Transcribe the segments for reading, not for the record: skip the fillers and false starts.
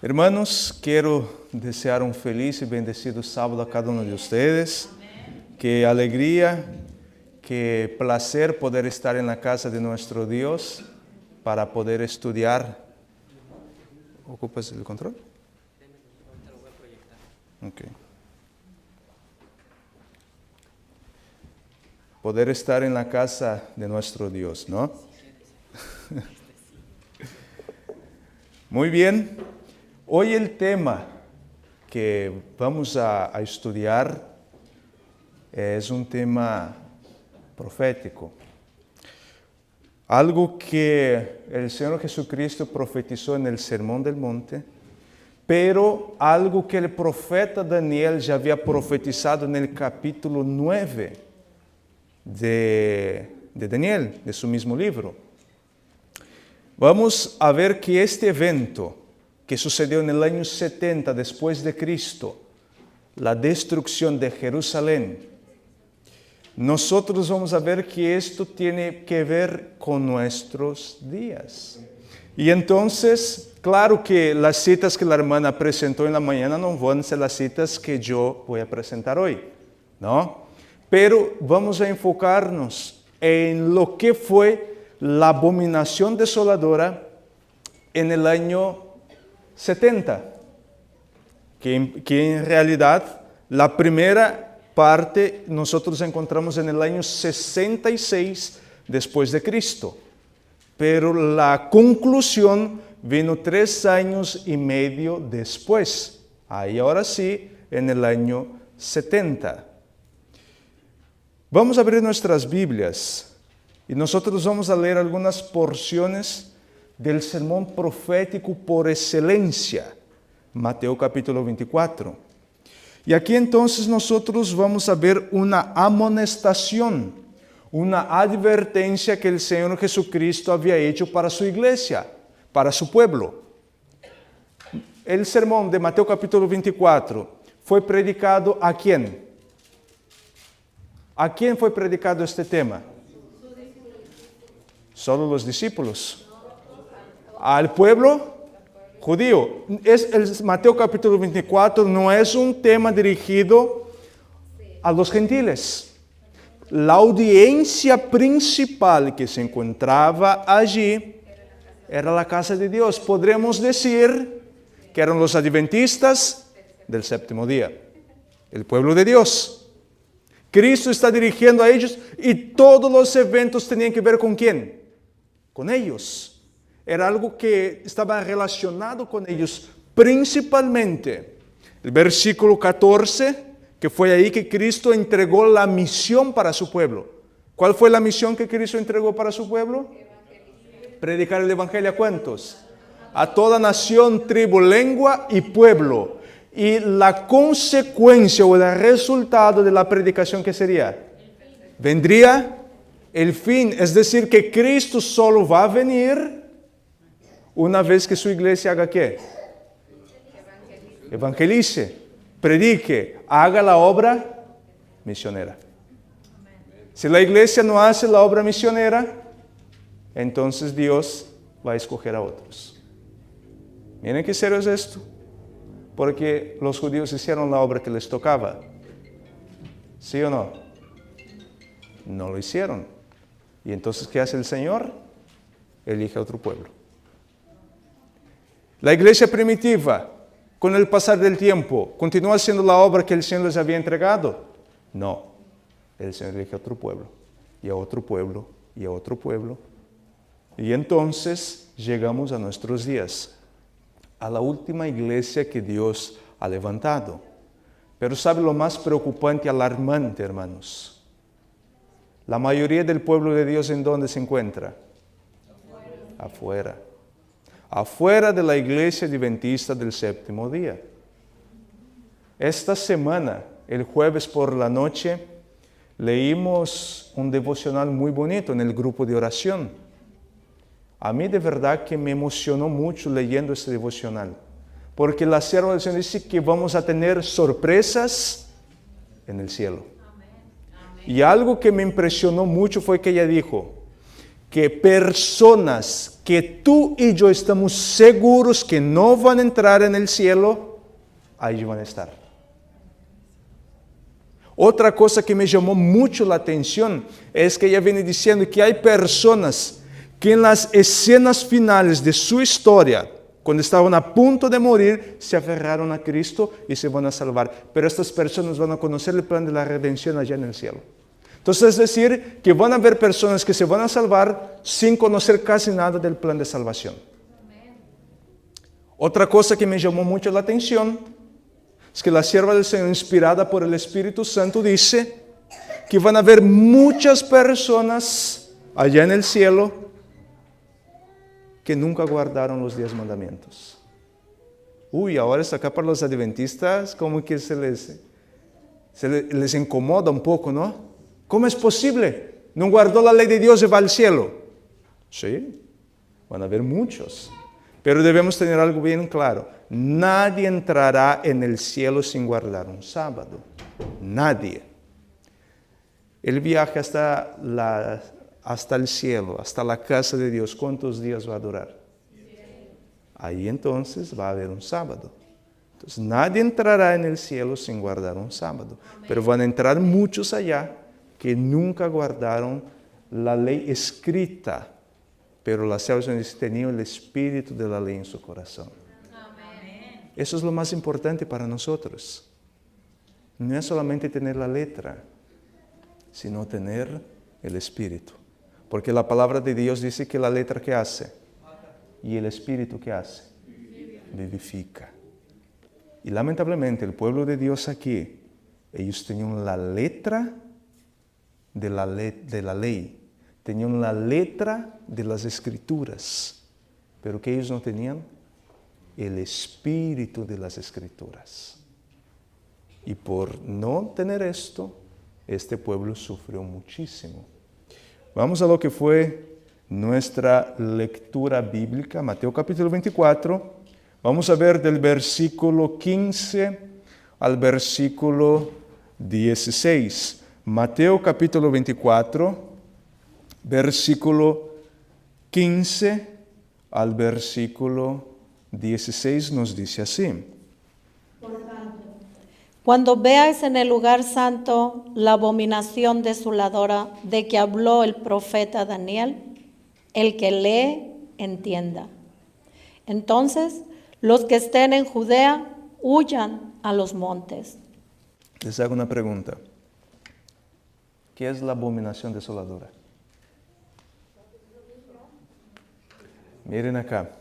Hermanos, quiero desear un feliz y bendecido sábado a cada uno de ustedes. Qué alegría, qué placer poder estar en la casa de nuestro Dios para poder estudiar. ¿Ocupas el control? Okay. Poder estar en la casa de nuestro Dios, ¿no? Muy bien. Hoy el tema que vamos a estudiar es un tema profético. Algo que el Señor Jesucristo profetizó en el Sermón del Monte, pero algo que el profeta Daniel ya había profetizado en el capítulo 9 de Daniel, de su mismo libro. Vamos a ver que este evento que sucedió en el año 70 después de Cristo, la destrucción de Jerusalén, nosotros vamos a ver que esto tiene que ver con nuestros días. Y entonces, claro que las citas que la hermana presentó en la mañana no van a ser las citas que yo voy a presentar hoy, ¿no? Pero vamos a enfocarnos en lo que fue la abominación desoladora en el año 70, que en realidad la primera parte nosotros encontramos en el año 66 después de Cristo, pero la conclusión vino 3 años y medio después, ahí ahora sí, en el año 70. Vamos a abrir nuestras Biblias y nosotros vamos a leer algunas porciones del sermón profético por excelencia, Mateo capítulo 24. Y aquí entonces nosotros vamos a ver una amonestación, una advertencia que el Señor Jesucristo había hecho para su iglesia, para su pueblo. El sermón de Mateo capítulo 24 fue predicado ¿a quién? ¿A quién fue predicado este tema? Solo los discípulos. Al pueblo judío. El Mateo capítulo 24 no es un tema dirigido a los gentiles. La audiencia principal que se encontraba allí era la casa de Dios. Podremos decir que eran los adventistas del séptimo día, el pueblo de Dios. Cristo está dirigiendo a ellos y todos los eventos tenían que ver ¿con quién? Con ellos. Era algo que estaba relacionado con ellos principalmente. El versículo 14, que fue ahí que Cristo entregó la misión para su pueblo. ¿Cuál fue la misión que Cristo entregó para su pueblo? Predicar el evangelio ¿a cuántos? A toda nación, tribu, lengua y pueblo. Y la consecuencia o el resultado de la predicación, ¿qué sería? Vendría el fin, es decir, que Cristo solo va a venir una vez que su iglesia haga ¿qué? Evangelice, predique, haga la obra misionera. Si la iglesia no hace la obra misionera, entonces Dios va a escoger a otros. Miren qué serio es esto. Porque los judíos hicieron la obra que les tocaba. ¿Sí o no? No lo hicieron. Y entonces, ¿qué hace el Señor? Elige a otro pueblo. La iglesia primitiva, con el pasar del tiempo, ¿continúa haciendo la obra que el Señor les había entregado? No. El Señor elige a otro pueblo, y a otro pueblo, y a otro pueblo. Y entonces llegamos a nuestros días, a la última iglesia que Dios ha levantado. Pero ¿sabe lo más preocupante y alarmante, hermanos? La mayoría del pueblo de Dios, ¿en dónde se encuentra? Afuera. Afuera de la iglesia adventista del séptimo día. Esta semana, el jueves por la noche, leímos un devocional muy bonito en el grupo de oración. A mí de verdad que me emocionó mucho leyendo este devocional, porque la sierva del Señor dice que vamos a tener sorpresas en el cielo. Y algo que me impresionó mucho fue que ella dijo que personas que tú y yo estamos seguros que no van a entrar en el cielo, ahí van a estar. Otra cosa que me llamó mucho la atención es que ella viene diciendo que hay personas que en las escenas finales de su historia, cuando estaban a punto de morir, se aferraron a Cristo y se van a salvar. Pero estas personas van a conocer el plan de la redención allá en el cielo. Entonces, es decir, que van a haber personas que se van a salvar sin conocer casi nada del plan de salvación. Otra cosa que me llamó mucho la atención es que la sierva del Señor, inspirada por el Espíritu Santo, dice que van a haber muchas personas allá en el cielo que nunca guardaron los 10 mandamientos. Uy, ahora está acá para los adventistas, como que se les incomoda un poco, ¿no? ¿Cómo es posible? ¿No guardó la ley de Dios y va al cielo? Sí, van a haber muchos. Pero debemos tener algo bien claro. Nadie entrará en el cielo sin guardar un sábado. Nadie. El viaje hasta el cielo, hasta la casa de Dios, ¿cuántos días va a durar? Ahí entonces va a haber un sábado. Entonces nadie entrará en el cielo sin guardar un sábado. Pero van a entrar muchos allá que nunca guardaron la ley escrita, pero la salvación dice, tenían el espíritu de la ley en su corazón. Amén. Eso es lo más importante para nosotros. No es solamente tener la letra, sino tener el espíritu. Porque la palabra de Dios dice que la letra ¿qué hace? Y el espíritu ¿qué hace? Vivifica. Y lamentablemente el pueblo de Dios aquí, ellos tenían la letra de la ley, tenían la letra de las escrituras, pero que ellos no tenían el espíritu de las escrituras. Y por no tener esto, este pueblo sufrió muchísimo. Vamos a lo que fue nuestra lectura bíblica, Mateo capítulo 24. Vamos a ver del versículo 15 al versículo 16. Mateo capítulo 24, versículo 15 al versículo 16 nos dice así. Cuando veáis en el lugar santo la abominación desoladora de que habló el profeta Daniel, el que lee, entienda. Entonces, los que estén en Judea, huyan a los montes. Les hago una pregunta. ¿Qué es la abominación desoladora? Miren acá.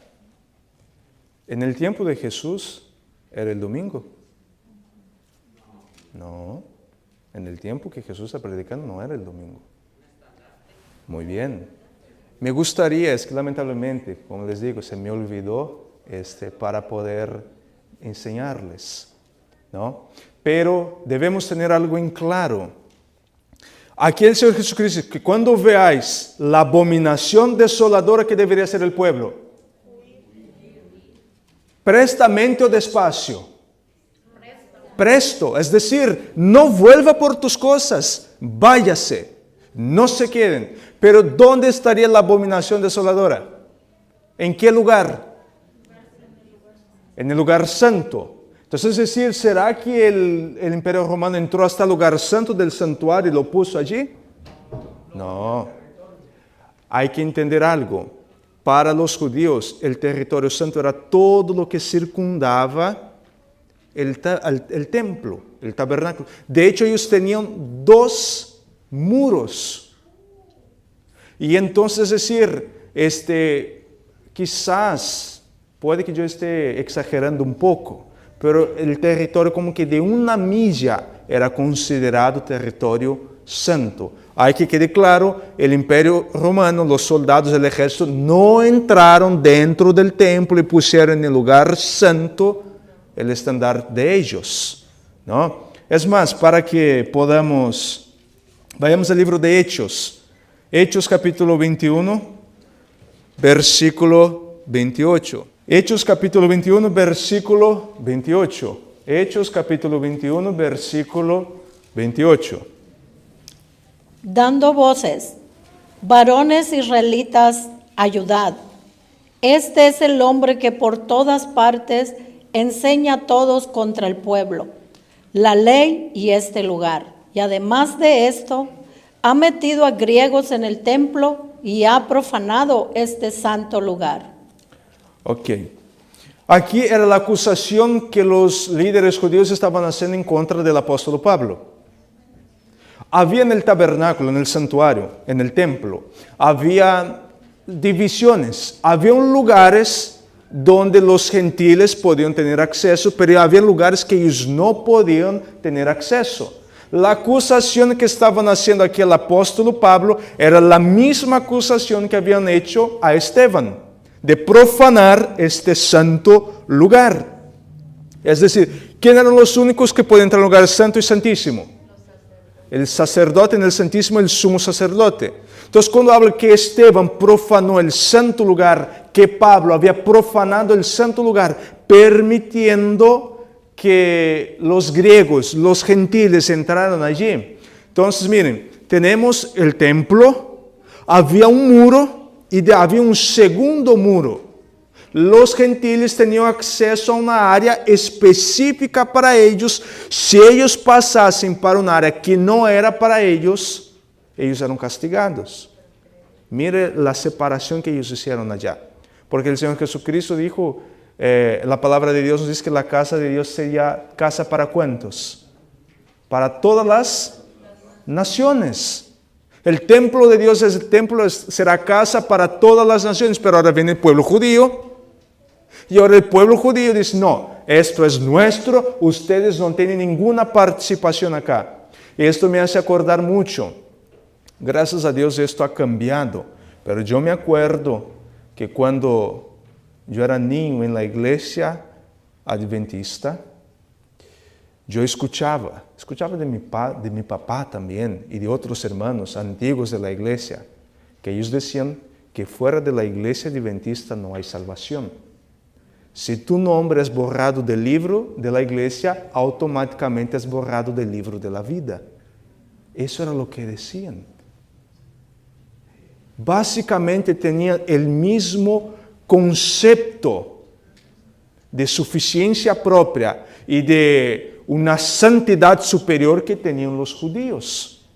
En el tiempo de Jesús era el domingo. No, en el tiempo que Jesús está predicando no era el domingo. Muy bien. Me gustaría, es que lamentablemente, como les digo, se me olvidó para poder enseñarles, ¿no? Pero debemos tener algo en claro. Aquí el Señor Jesucristo dice que cuando veáis la abominación desoladora que debería ser el pueblo, prestamente o despacio. Presto, es decir, no vuelva por tus cosas, váyase, no se queden. Pero ¿dónde estaría la abominación desoladora? ¿En qué lugar? En el lugar santo. Entonces, es decir, ¿será que el Imperio Romano entró hasta el lugar santo del santuario y lo puso allí? No. Hay que entender algo. Para los judíos, el territorio santo era todo lo que circundaba el templo, el tabernáculo. De hecho, ellos tenían 2 muros. Y entonces, es decir, quizás, puede que yo esté exagerando un poco, pero el territorio como que de 1 milla era considerado territorio santo. Hay que quede claro, el Imperio Romano, los soldados del ejército no entraron dentro del templo y pusieron en el lugar santo el estandarte de ellos, ¿no? Es más, para que podamos, vayamos al libro de Hechos. Hechos capítulo 21, versículo 28. Hechos capítulo 21, versículo 28. Hechos capítulo 21, versículo 28. Dando voces varones israelitas, ayudad. Este es el hombre que por todas partes enseña a todos contra el pueblo, la ley y este lugar. Y además de esto, ha metido a griegos en el templo y ha profanado este santo lugar. Ok. Aquí era la acusación que los líderes judíos estaban haciendo en contra del apóstol Pablo. Había en el tabernáculo, en el santuario, en el templo, había divisiones. Había lugares donde los gentiles podían tener acceso, pero había lugares que ellos no podían tener acceso. La acusación que estaban haciendo aquí el apóstol Pablo era la misma acusación que habían hecho a Esteban, de profanar este santo lugar. Es decir, ¿quién eran los únicos que podían entrar al lugar santo y santísimo? El sacerdote en el santísimo, el sumo sacerdote. Entonces, cuando habla que Esteban profanó el santo lugar, que Pablo había profanado el santo lugar, permitiendo que los griegos, los gentiles entraran allí. Entonces, miren, tenemos el templo, había un muro y había un segundo muro. Los gentiles tenían acceso a una área específica para ellos. Si ellos pasasen para un área que no era para ellos eran castigados. Mire la separación que ellos hicieron allá. Porque el Señor Jesucristo dijo, la palabra de Dios nos dice que la casa de Dios sería casa para ¿cuántos? Para todas las naciones. El templo de Dios es el templo, será casa para todas las naciones, pero ahora viene el pueblo judío. Y ahora el pueblo judío dice, no, esto es nuestro, ustedes no tienen ninguna participación acá. Y esto me hace acordar mucho. Gracias a Dios esto ha cambiado, pero yo me acuerdo que cuando yo era niño en la iglesia adventista, yo escuchaba de mi papá también y de otros hermanos antiguos de la iglesia, que ellos decían que fuera de la iglesia adventista no hay salvación. Si tu nombre es borrado del libro de la iglesia, automáticamente es borrado del libro de la vida. Eso era lo que decían. Básicamente tenían el mismo concepto de suficiencia propia y de una santidad superior que tenían los judíos.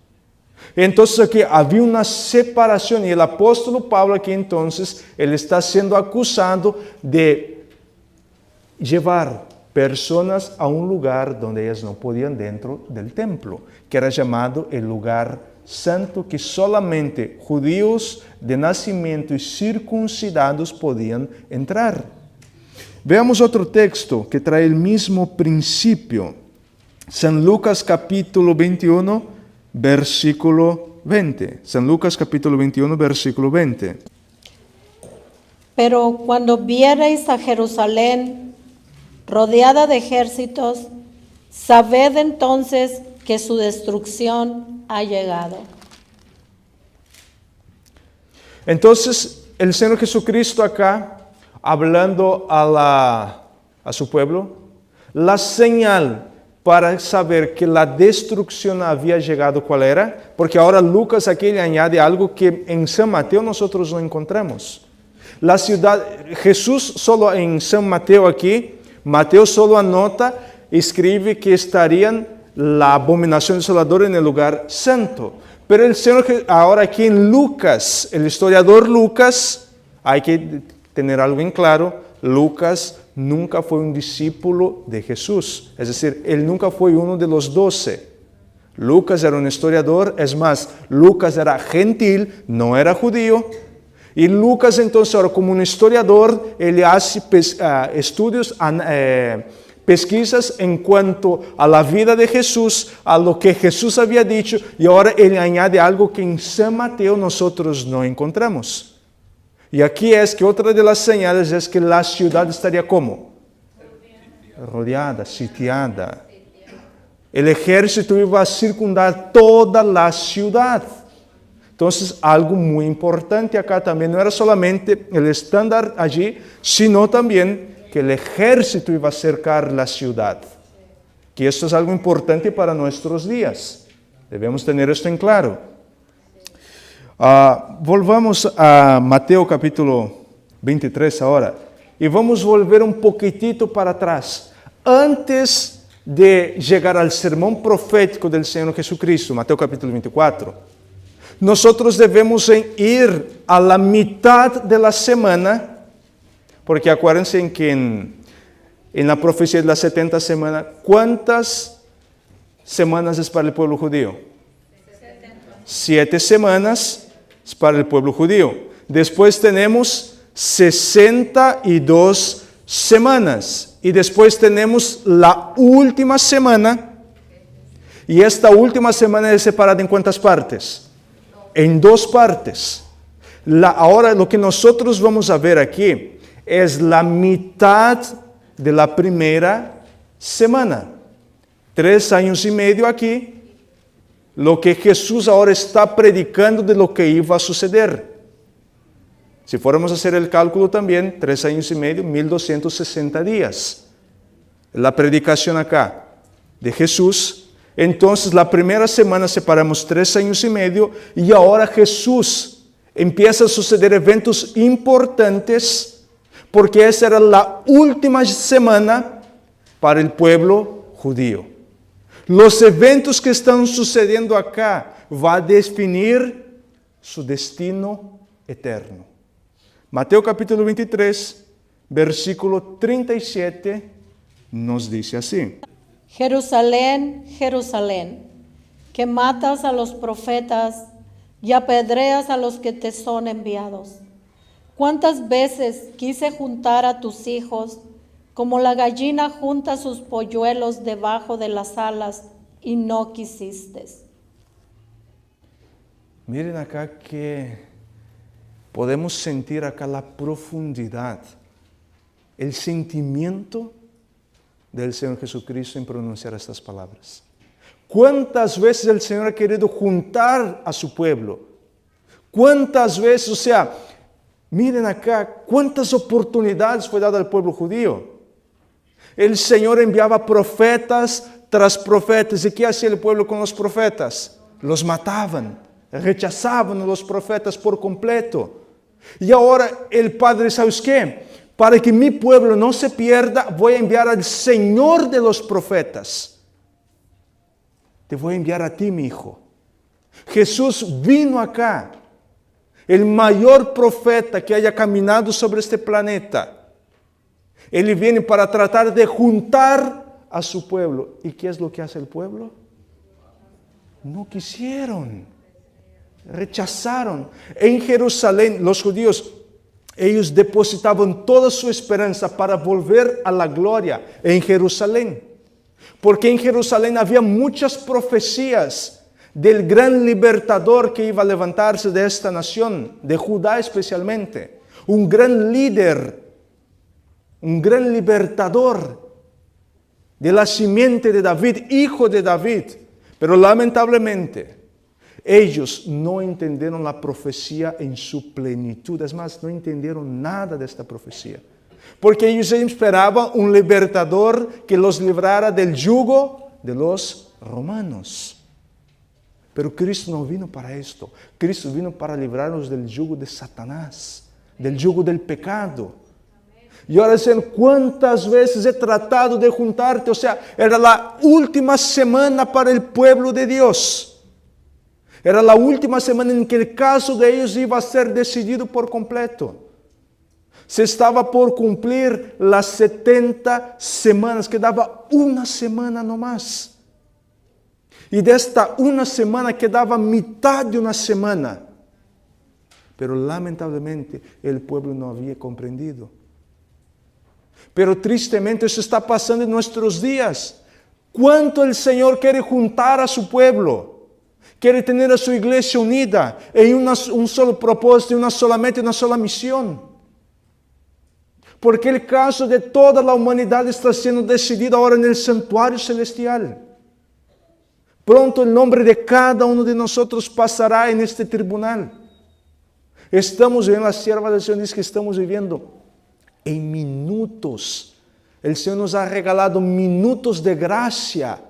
Entonces aquí había una separación y el apóstol Pablo aquí entonces, él está siendo acusado de llevar personas a un lugar donde ellas no podían dentro del templo, que era llamado el lugar santo, que solamente judíos de nacimiento y circuncidados podían entrar. Veamos otro texto que trae el mismo principio. San Lucas capítulo 21, versículo 20. San Lucas capítulo 21, versículo 20. Pero cuando viereis a Jerusalén rodeada de ejércitos, sabed entonces que su destrucción ha llegado. Entonces, el Señor Jesucristo acá, hablando a su pueblo, la señal para saber que la destrucción había llegado, ¿cuál era? Porque ahora Lucas aquí le añade algo que en San Mateo nosotros no encontramos. La ciudad, Jesús solo en San Mateo aquí, Mateo solo anota, escribe que estarían la abominación desoladora en el lugar santo. Pero el Señor, ahora aquí en Lucas, el historiador Lucas, hay que tener algo en claro, Lucas nunca fue un discípulo de Jesús. Es decir, él nunca fue uno de los 12. Lucas era un historiador, es más, Lucas era gentil, no era judío. Y Lucas entonces ahora como un historiador, él hace estudios, pesquisas en cuanto a la vida de Jesús, a lo que Jesús había dicho, y ahora él añade algo que en San Mateo nosotros no encontramos. Y aquí es que otra de las señales es que la ciudad estaría ¿cómo? Rodeada, sitiada. El ejército iba a circundar toda la ciudad. Entonces, algo muy importante acá también, no era solamente el estándar allí, sino también que el ejército iba a cercar la ciudad. Que esto es algo importante para nuestros días. Debemos tener esto en claro. Volvamos a Mateo capítulo 23 ahora. Y vamos a volver un poquitito para atrás. Antes de llegar al sermón profético del Señor Jesucristo, Mateo capítulo 24, nosotros debemos ir a la mitad de la semana, porque acuérdense en que en la profecía de las 70 semanas, ¿cuántas semanas es para el pueblo judío? 7 semanas es para el pueblo judío. Después tenemos 62 semanas. Y después tenemos la última semana. Y esta última semana es separada en ¿cuántas partes? En 2 partes. Ahora lo que nosotros vamos a ver aquí es la mitad de la primera semana. 3 años y medio aquí. Lo que Jesús ahora está predicando de lo que iba a suceder. Si fuéramos a hacer el cálculo también, 3 años y medio, 1260 días. La predicación acá de Jesús. Entonces la primera semana separamos 3 años y medio y ahora Jesús empieza a suceder eventos importantes porque esa era la última semana para el pueblo judío. Los eventos que están sucediendo acá van a definir su destino eterno. Mateo capítulo 23, versículo 37, nos dice así. Jerusalén, Jerusalén, que matas a los profetas y apedreas a los que te son enviados. ¿Cuántas veces quise juntar a tus hijos como la gallina junta sus polluelos debajo de las alas y no quisiste? Miren acá que podemos sentir acá la profundidad, el sentimiento del Señor Jesucristo en pronunciar estas palabras. ¿Cuántas veces el Señor ha querido juntar a su pueblo? ¿Cuántas veces, o sea, miren acá, cuántas oportunidades fue dada al pueblo judío? El Señor enviaba profetas tras profetas. ¿Y qué hacía el pueblo con los profetas? Los mataban, rechazaban a los profetas por completo. Y ahora el Padre, ¿sabes qué? Para que mi pueblo no se pierda, voy a enviar al Señor de los profetas. Te voy a enviar a ti, mi hijo. Jesús vino acá, el mayor profeta que haya caminado sobre este planeta. Él viene para tratar de juntar a su pueblo. ¿Y qué es lo que hace el pueblo? No quisieron. Rechazaron. En Jerusalén, los judíos, ellos depositaban toda su esperanza para volver a la gloria en Jerusalén. Porque en Jerusalén había muchas profecías del gran libertador que iba a levantarse de esta nación, de Judá especialmente. Un gran líder, un gran libertador de la simiente de David, hijo de David. Pero lamentablemente, ellos no entendieron la profecía en su plenitud. Es más, no entendieron nada de esta profecía. Porque ellos esperaban un libertador que los librara del yugo de los romanos. Pero Cristo no vino para esto. Cristo vino para librarnos del yugo de Satanás, del yugo del pecado. Y ahora dicen, ¿cuántas veces he tratado de juntarte? O sea, era la última semana para el pueblo de Dios. Era la última semana en que el caso de ellos iba a ser decidido por completo. Se estaba por cumplir las 70 semanas, quedaba una semana nomás. Y de esta una semana quedaba mitad de una semana. Pero lamentablemente el pueblo no había comprendido. Pero tristemente eso está pasando en nuestros días. ¿Cuánto el Señor quiere juntar a su pueblo? Quiere tener a su iglesia unida en un solo propósito, una sola meta, una sola misión. Porque el caso de toda la humanidad está siendo decidido ahora en el santuario celestial. Pronto el nombre de cada uno de nosotros pasará en este tribunal. Estamos viviendo, la sierva del Señor dice que estamos viviendo en minutos. El Señor nos ha regalado minutos de gracia.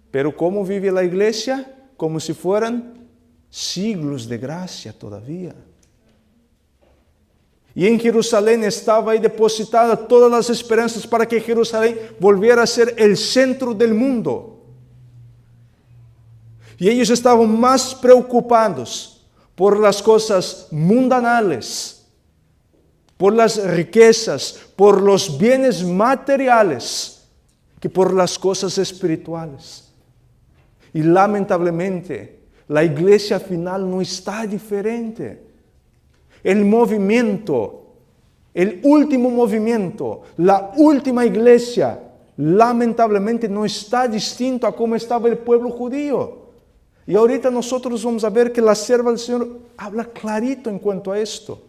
Pero ¿cómo vive la iglesia? Como si fueran siglos de gracia todavía. Y en Jerusalén estaba ahí depositada todas las esperanzas para que Jerusalén volviera a ser el centro del mundo. Y ellos estaban más preocupados por las cosas mundanales, por las riquezas, por los bienes materiales, que por las cosas espirituales. Y lamentablemente, la iglesia final no está diferente. El movimiento, el último movimiento, la última iglesia, lamentablemente no está distinto a cómo estaba el pueblo judío. Y ahorita nosotros vamos a ver que la sierva del Señor habla clarito en cuanto a esto.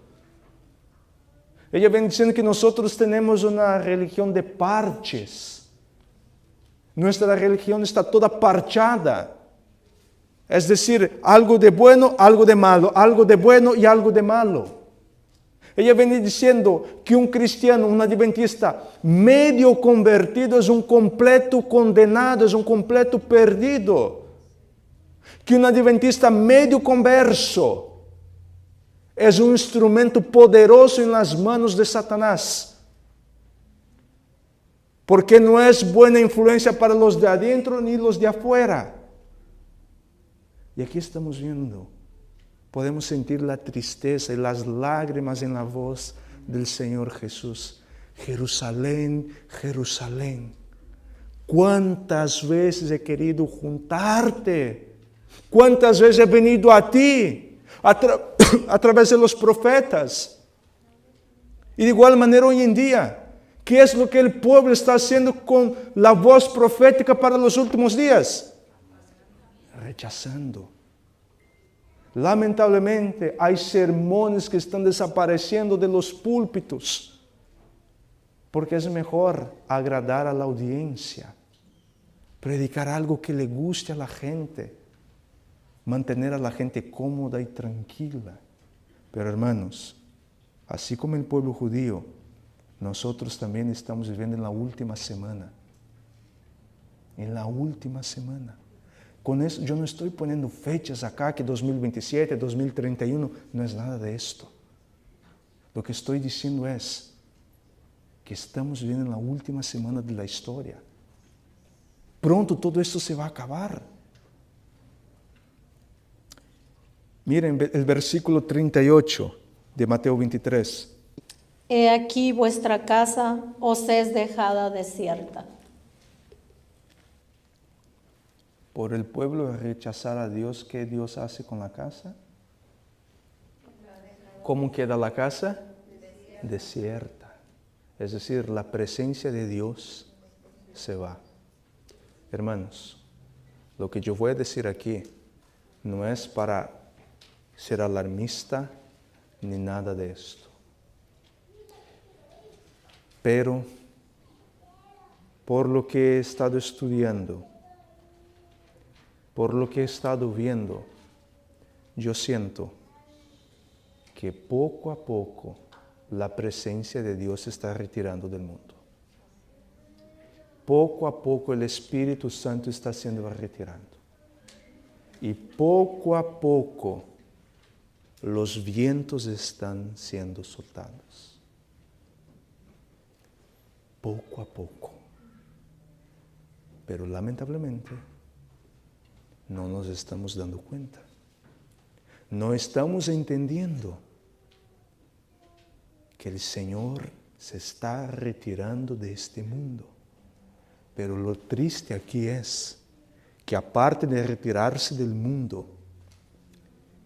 Ella viene diciendo que nosotros tenemos una religión de parches. Nuestra religión está toda parchada. Es decir, algo de bueno, algo de malo, algo de bueno y algo de malo. Ella viene diciendo que un cristiano, un adventista medio convertido es un completo condenado, es un completo perdido. Que un adventista medio converso es un instrumento poderoso en las manos de Satanás. Porque no es buena influencia para los de adentro ni los de afuera. Y aquí estamos viendo, podemos sentir la tristeza y las lágrimas en la voz del Señor Jesús. Jerusalén, Jerusalén, ¿cuántas veces he querido juntarte? ¿Cuántas veces he venido a ti a través de los profetas? Y de igual manera hoy en día, ¿qué es lo que el pueblo está haciendo con la voz profética para los últimos días? Rechazando. Lamentablemente hay sermones que están desapareciendo de los púlpitos porque es mejor agradar a la audiencia, predicar algo que le guste a la gente, mantener a la gente cómoda y tranquila. Pero hermanos, así como el pueblo judío, nosotros también estamos viviendo en la última semana. En la última semana. Con eso yo no estoy poniendo fechas acá que 2027, 2031, no es nada de esto. Lo que estoy diciendo es que estamos viviendo en la última semana de la historia. Pronto todo esto se va a acabar. Miren el versículo 38 de Mateo 23. He aquí vuestra casa os es dejada desierta. Por el pueblo rechazar a Dios, ¿qué Dios hace con la casa? ¿Cómo queda la casa? Desierta. Es decir, la presencia de Dios se va. Hermanos, lo que yo voy a decir aquí no es para ser alarmista ni nada de esto. Pero, por lo que he estado estudiando, por lo que he estado viendo, yo siento que poco a poco la presencia de Dios se está retirando del mundo. Poco a poco el Espíritu Santo está siendo retirando. Y poco a poco los vientos están siendo soltados. Poco a poco. Pero lamentablemente no nos estamos dando cuenta. No estamos entendiendo que el Señor se está retirando de este mundo. Pero lo triste aquí es que aparte de retirarse del mundo,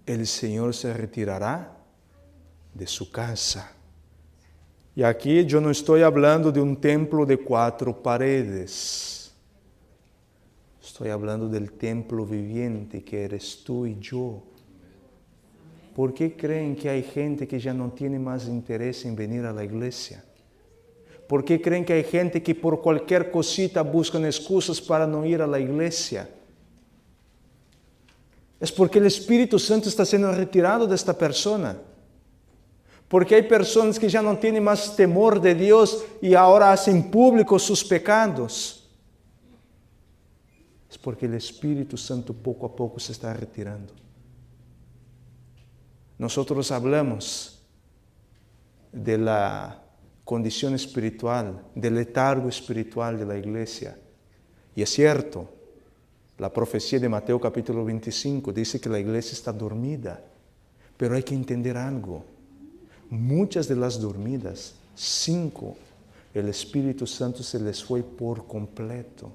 el Señor se retirará de su casa. Y aquí yo no estoy hablando de un templo de 4 paredes. Estoy hablando del templo viviente que eres tú y yo. ¿Por qué creen que hay gente que ya no tiene más interés en venir a la iglesia? ¿Por qué creen que hay gente que por cualquier cosita buscan excusas para no ir a la iglesia? Es porque el Espíritu Santo está siendo retirado de esta persona. Porque hay personas que ya no tienen más temor de Dios y ahora hacen públicos sus pecados. Es porque el Espíritu Santo poco a poco se está retirando. nosotros hablamos de la condición espiritual, del letargo espiritual de la iglesia. Y es cierto, la profecía de Mateo capítulo 25 dice que la iglesia está dormida, pero hay que entender algo. Muchas de las dormidas, 5, el Espíritu Santo se les fue por completo.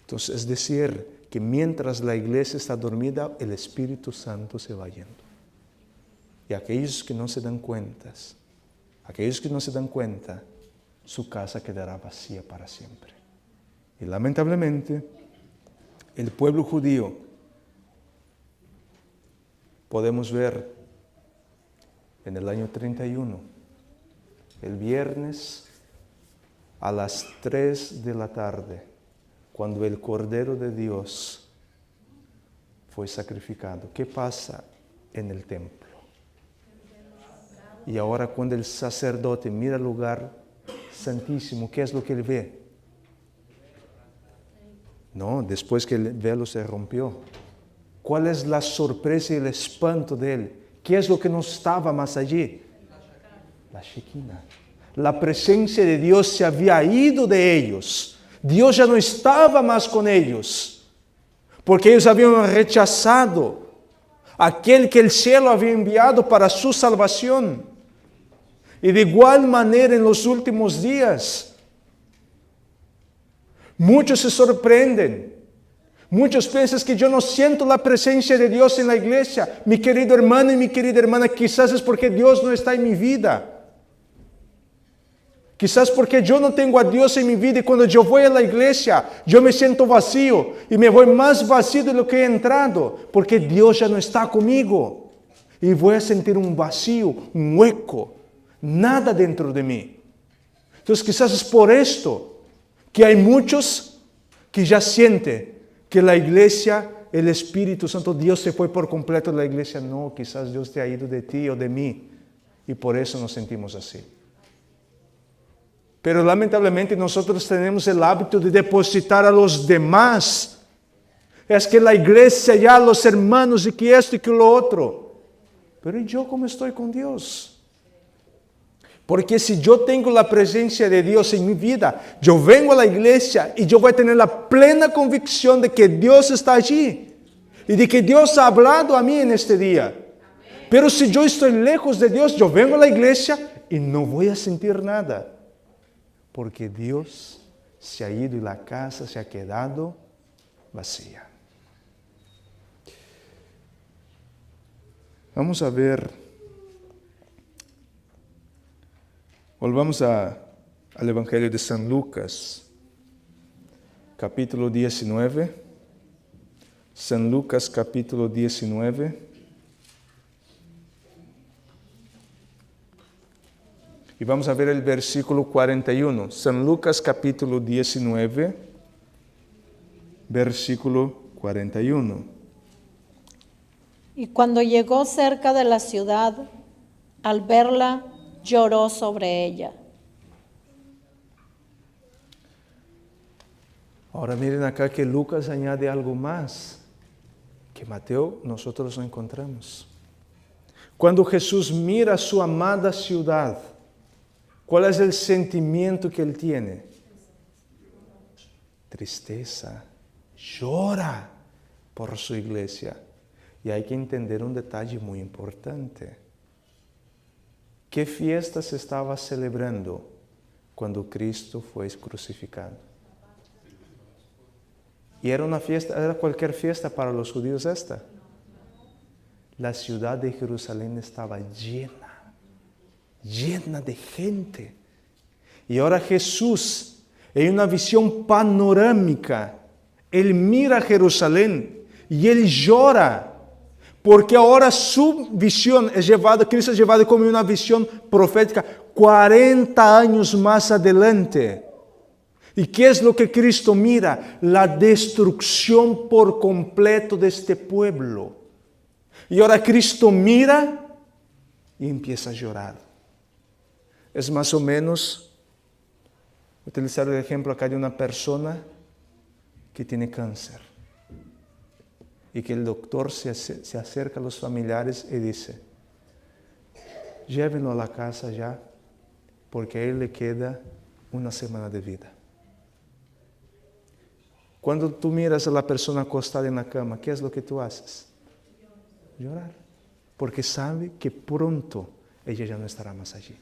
Entonces, es decir, que mientras la iglesia está dormida, el Espíritu Santo se va yendo. Y aquellos que no se dan cuenta, su casa quedará vacía para siempre. Y lamentablemente, el pueblo judío, podemos ver en el año 31, el viernes a las 3 de la tarde, cuando el Cordero de Dios fue sacrificado. ¿Qué pasa en el templo? Y ahora cuando el sacerdote mira el lugar santísimo, ¿qué es lo que él ve? No, después que el velo se rompió. ¿Cuál es la sorpresa y el espanto de él? ¿Qué es lo que no estaba más allí? La Shekinah. La presencia de Dios se había ido de ellos. Dios ya no estaba más con ellos, porque ellos habían rechazado a aquel que el cielo había enviado para su salvación. Y de igual manera en los últimos días, muchos se sorprenden. Muchos piensan que yo no siento la presencia de Dios en la iglesia. Mi querido hermano y mi querida hermana, quizás es porque Dios no está en mi vida. Quizás porque yo no tengo a Dios en mi vida y cuando yo voy a la iglesia, yo me siento vacío y me voy más vacío de lo que he entrado, porque Dios ya no está conmigo. Y voy a sentir un vacío, un hueco, nada dentro de mí. Entonces quizás es por esto que hay muchos que ya sienten que la iglesia, el Espíritu Santo, Dios se fue por completo de la iglesia. No, quizás Dios te ha ido de ti o de mí y por eso nos sentimos así. Pero lamentablemente nosotros tenemos el hábito de depositar a los demás. Es que la iglesia ya, los hermanos y que esto y que lo otro. Pero ¿y yo cómo estoy con Dios? Porque si yo tengo la presencia de Dios en mi vida, yo vengo a la iglesia y yo voy a tener la plena convicción de que Dios está allí. Y de que Dios ha hablado a mí en este día. Pero si yo estoy lejos de Dios, yo vengo a la iglesia y no voy a sentir nada. Porque Dios se ha ido y la casa se ha quedado vacía. Vamos a ver, volvamos al Evangelio de San Lucas, capítulo 19. San Lucas, capítulo 19. Y vamos a ver el versículo 41. San Lucas capítulo 19, versículo 41. Y cuando llegó cerca de la ciudad, al verla, lloró sobre ella. Ahora miren acá que Lucas añade algo más, que Mateo nosotros no encontramos. Cuando Jesús mira a su amada ciudad, ¿cuál es el sentimiento que él tiene? Tristeza. Llora por su iglesia. Y hay que entender un detalle muy importante. ¿Qué fiesta se estaba celebrando cuando Cristo fue crucificado? Y era una fiesta, era cualquier fiesta para los judíos esta. La ciudad de Jerusalén estaba llena de gente. Y ahora Jesús, en una visión panorámica, Él mira a Jerusalén y Él llora, porque ahora su visión es llevada, Cristo es llevado como una visión profética 40 años más adelante. ¿Y qué es lo que Cristo mira? La destrucción por completo de este pueblo. Y ahora Cristo mira y empieza a llorar. Es más o menos utilizar el ejemplo acá de una persona que tiene cáncer. y que el doctor se acerca a los familiares y dice, llévenlo a la casa ya, porque a él le queda una semana de vida. Cuando tú miras a la persona acostada en la cama, ¿qué es lo que tú haces? Llorar. Porque sabe que pronto ella ya no estará más allí.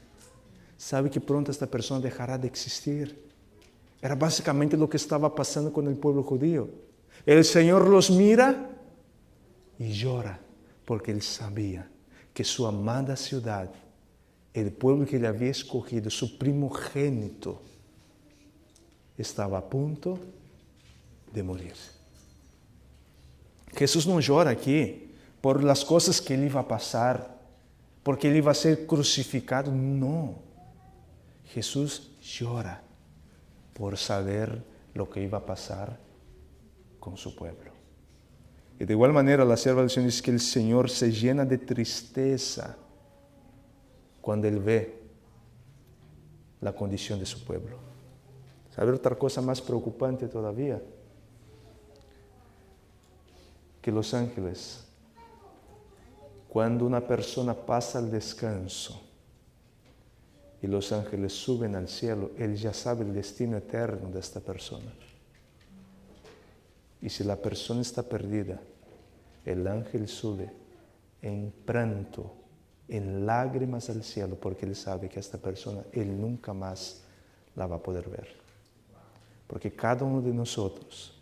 Sabe que pronto esta persona dejará de existir. Era básicamente lo que estaba pasando con el pueblo judío. El Señor los mira y llora, porque Él sabía que su amada ciudad, el pueblo que le había escogido, su primogénito, estaba a punto de morir. Jesús no llora aquí por las cosas que Él iba a pasar, porque Él iba a ser crucificado. No. Jesús llora por saber lo que iba a pasar con su pueblo. Y de igual manera la sierva del Señor dice que el Señor se llena de tristeza cuando Él ve la condición de su pueblo. ¿Sabe otra cosa más preocupante todavía? Que los ángeles, cuando una persona pasa al descanso y los ángeles suben al cielo, Él ya sabe el destino eterno de esta persona. Y si la persona está perdida, el ángel sube en pranto, en lágrimas al cielo, porque Él sabe que esta persona, Él nunca más la va a poder ver. Porque cada uno de nosotros,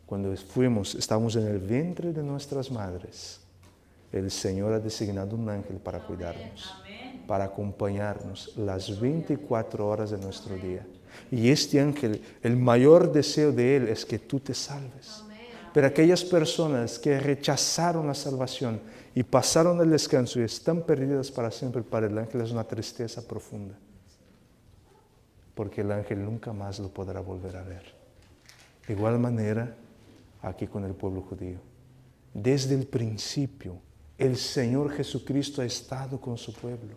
cuando estábamos en el vientre de nuestras madres, el Señor ha designado un ángel para cuidarnos, para acompañarnos las 24 horas de nuestro día. Y este ángel, el mayor deseo de él es que tú te salves. Pero aquellas personas que rechazaron la salvación y pasaron el descanso y están perdidas para siempre, para el ángel es una tristeza profunda. Porque el ángel nunca más lo podrá volver a ver. De igual manera, aquí con el pueblo judío. Desde el principio, el Señor Jesucristo ha estado con su pueblo.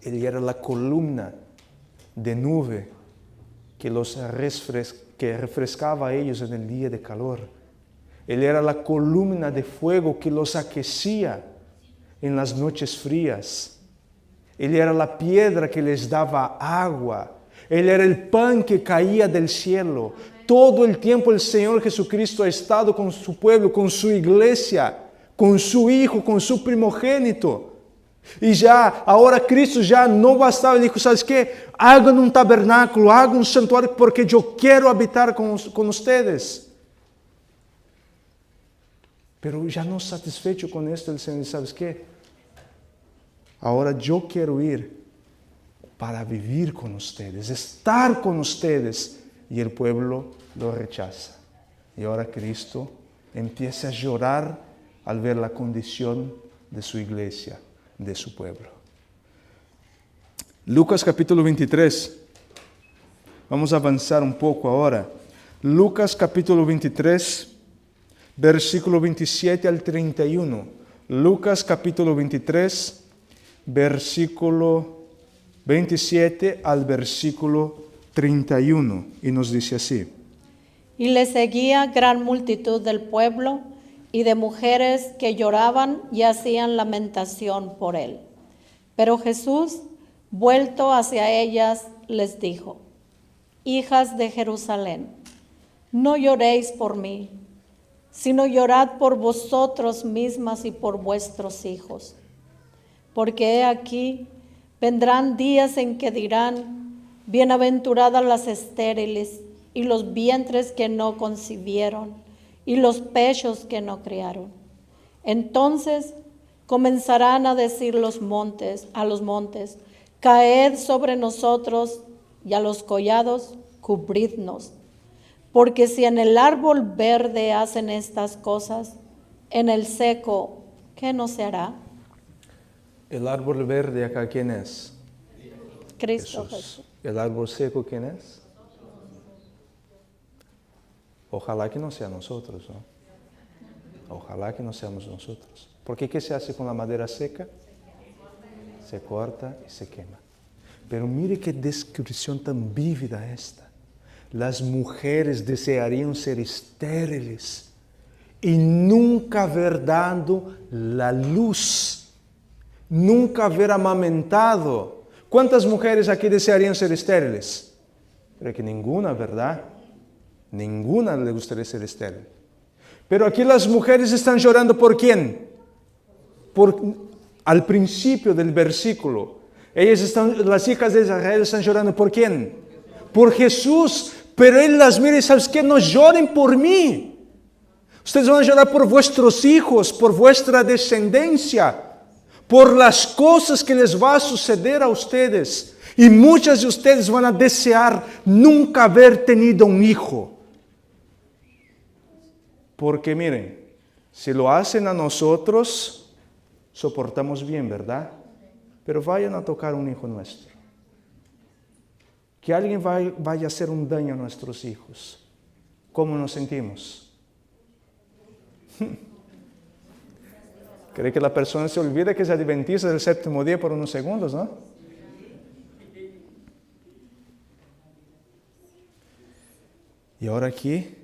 Él era la columna de nube que refrescaba a ellos en el día de calor. Él era la columna de fuego que los aquecía en las noches frías. Él era la piedra que les daba agua. Él era el pan que caía del cielo. Todo el tiempo el Señor Jesucristo ha estado con su pueblo, con su iglesia, con su Hijo, con su primogénito. Y ya, ahora Cristo ya no bastaba, dijo, ¿sabes qué? Hagan un tabernáculo, hagan un santuario, porque yo quiero habitar con ustedes. Pero ya no satisfecho con esto, el Señor dice, ¿sabes qué? Ahora yo quiero ir para vivir con ustedes, estar con ustedes. Y el pueblo lo rechaza. Y ahora Cristo empieza a llorar al ver la condición de su iglesia, de su pueblo. Lucas capítulo 23. Vamos a avanzar un poco ahora. Lucas capítulo 23, versículo 27 al 31. Lucas capítulo 23, versículo 27 al versículo 31. Y nos dice así. Y le seguía gran multitud del pueblo y de mujeres que lloraban y hacían lamentación por él. Pero Jesús, vuelto hacia ellas, les dijo: Hijas de Jerusalén, no lloréis por mí, sino llorad por vosotros mismas y por vuestros hijos. Porque he aquí, vendrán días en que dirán: bienaventuradas las estériles y los vientres que no concibieron y los pechos que no criaron. Entonces comenzarán a decir a los montes, caed sobre nosotros, y a los collados, cubridnos. Porque si en el árbol verde hacen estas cosas, en el seco, ¿qué no se hará? El árbol verde acá, ¿quién es? Cristo Jesús. ¿El árbol seco quién es? Ojalá que no sea nosotros, ¿no? Ojalá que no seamos nosotros. Porque ¿qué se hace con la madera seca? Se corta y se quema. Pero mire qué descripción tan vívida esta. Las mujeres desearían ser estériles y nunca haber dado la luz, nunca haber amamentado. ¿Cuántas mujeres aquí desearían ser estériles? Pero que ninguna, ¿verdad? Ninguna le gustaría ser estéril. Pero aquí las mujeres están llorando ¿por quién? Al principio del versículo, las hijas de Israel están llorando ¿por quién? Por Jesús. Pero Él las mira y ¿sabes qué? No lloren por mí. Ustedes van a llorar por vuestros hijos, por vuestra descendencia, por las cosas que les va a suceder a ustedes. Y muchas de ustedes van a desear nunca haber tenido un hijo. Porque miren, si lo hacen a nosotros, soportamos bien, ¿verdad? Pero vayan a tocar un hijo nuestro. Que alguien vaya a hacer un daño a nuestros hijos. ¿Cómo nos sentimos? ¿Cree que la persona se olvida que es adventista del séptimo día por unos segundos, no? Y ahora aquí,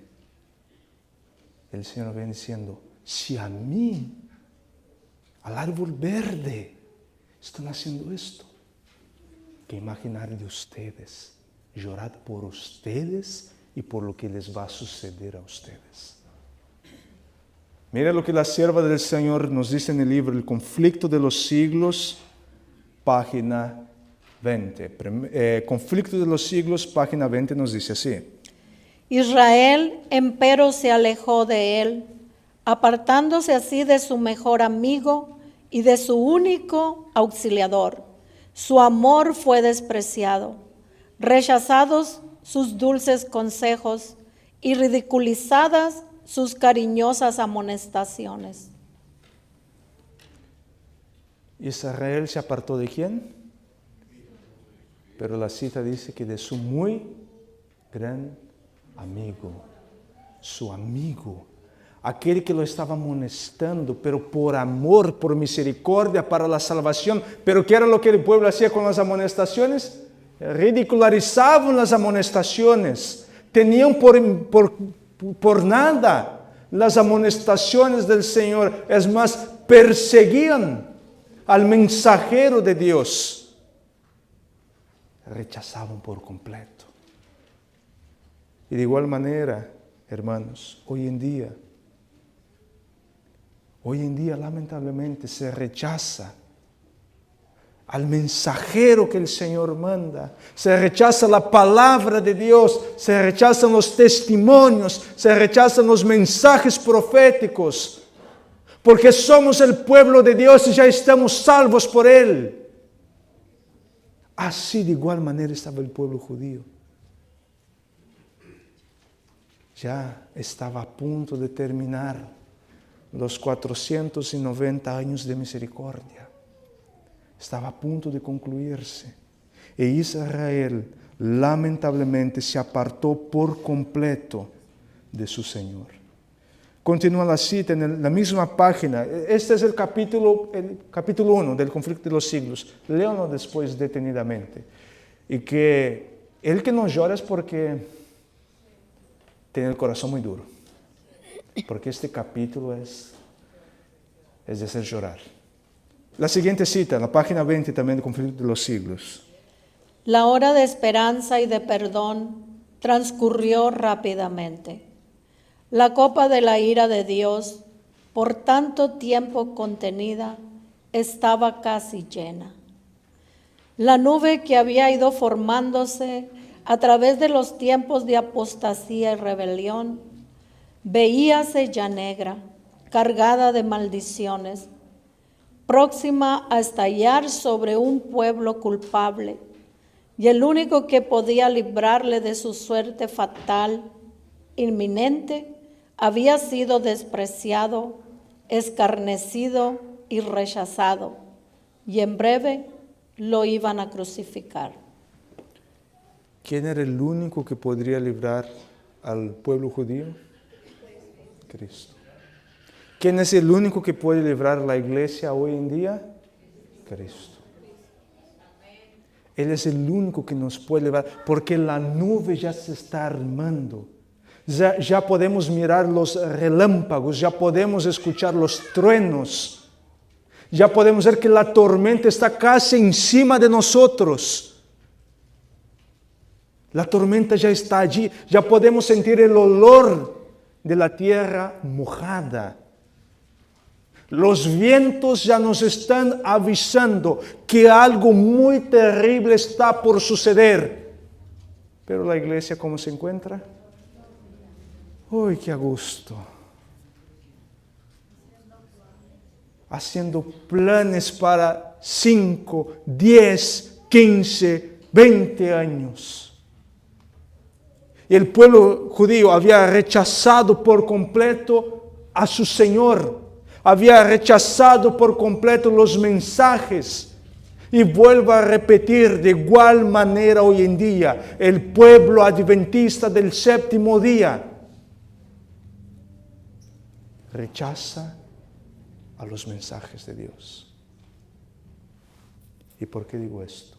el Señor viene diciendo, si a mí, al árbol verde, están haciendo esto, ¿qué imaginar de ustedes? Llorad por ustedes y por lo que les va a suceder a ustedes. Mira lo que la sierva del Señor nos dice en el libro, El conflicto de los siglos, página 20. Conflicto de los siglos, página 20 nos dice así. Israel, empero, se alejó de él, apartándose así de su mejor amigo y de su único auxiliador. Su amor fue despreciado, rechazados sus dulces consejos y ridiculizadas sus cariñosas amonestaciones. Israel se apartó ¿de quién? Pero la cita dice que de su muy gran amigo, su amigo, aquel que lo estaba amonestando, pero por amor, por misericordia, para la salvación. Pero ¿qué era lo que el pueblo hacía con las amonestaciones? Ridicularizaban las amonestaciones, tenían por nada las amonestaciones del Señor. Es más, perseguían al mensajero de Dios. Rechazaban por completo. Y de igual manera, hermanos, hoy en día lamentablemente se rechaza al mensajero que el Señor manda, se rechaza la palabra de Dios, se rechazan los testimonios, se rechazan los mensajes proféticos, porque somos el pueblo de Dios y ya estamos salvos por Él. Así de igual manera estaba el pueblo judío. Ya estaba a punto de terminar los 490 años de misericordia. Estaba a punto de concluirse. E Israel lamentablemente se apartó por completo de su Señor. Continúa la cita en la misma página. Este es el capítulo 1 del conflicto de los siglos. Léanlo después detenidamente. Y que el que no llora es porque tiene el corazón muy duro. Porque este capítulo es de hacer llorar. La siguiente cita, la página 20 también del conflicto de los siglos. La hora de esperanza y de perdón transcurrió rápidamente. La copa de la ira de Dios, por tanto tiempo contenida, estaba casi llena. La nube que había ido formándose a través de los tiempos de apostasía y rebelión, veíase ya negra, cargada de maldiciones, próxima a estallar sobre un pueblo culpable, y el único que podía librarle de su suerte fatal, inminente, había sido despreciado, escarnecido y rechazado, y en breve lo iban a crucificar. ¿Quién era el único que podría librar al pueblo judío? Cristo. ¿Quién es el único que puede librar a la iglesia hoy en día? Cristo. Él es el único que nos puede librar, porque la nube ya se está armando. Ya podemos mirar los relámpagos, ya podemos escuchar los truenos, ya podemos ver que la tormenta está casi encima de nosotros. La tormenta ya está allí, ya podemos sentir el olor de la tierra mojada. Los vientos ya nos están avisando que algo muy terrible está por suceder. Pero la iglesia, ¿cómo se encuentra? ¡Uy, qué a gusto! Haciendo planes para 5, 10, 15, 20 años. Y el pueblo judío había rechazado por completo a su Señor. Había rechazado por completo los mensajes. Y vuelvo a repetir de igual manera hoy en día, el pueblo adventista del séptimo día rechaza a los mensajes de Dios. ¿Y por qué digo esto?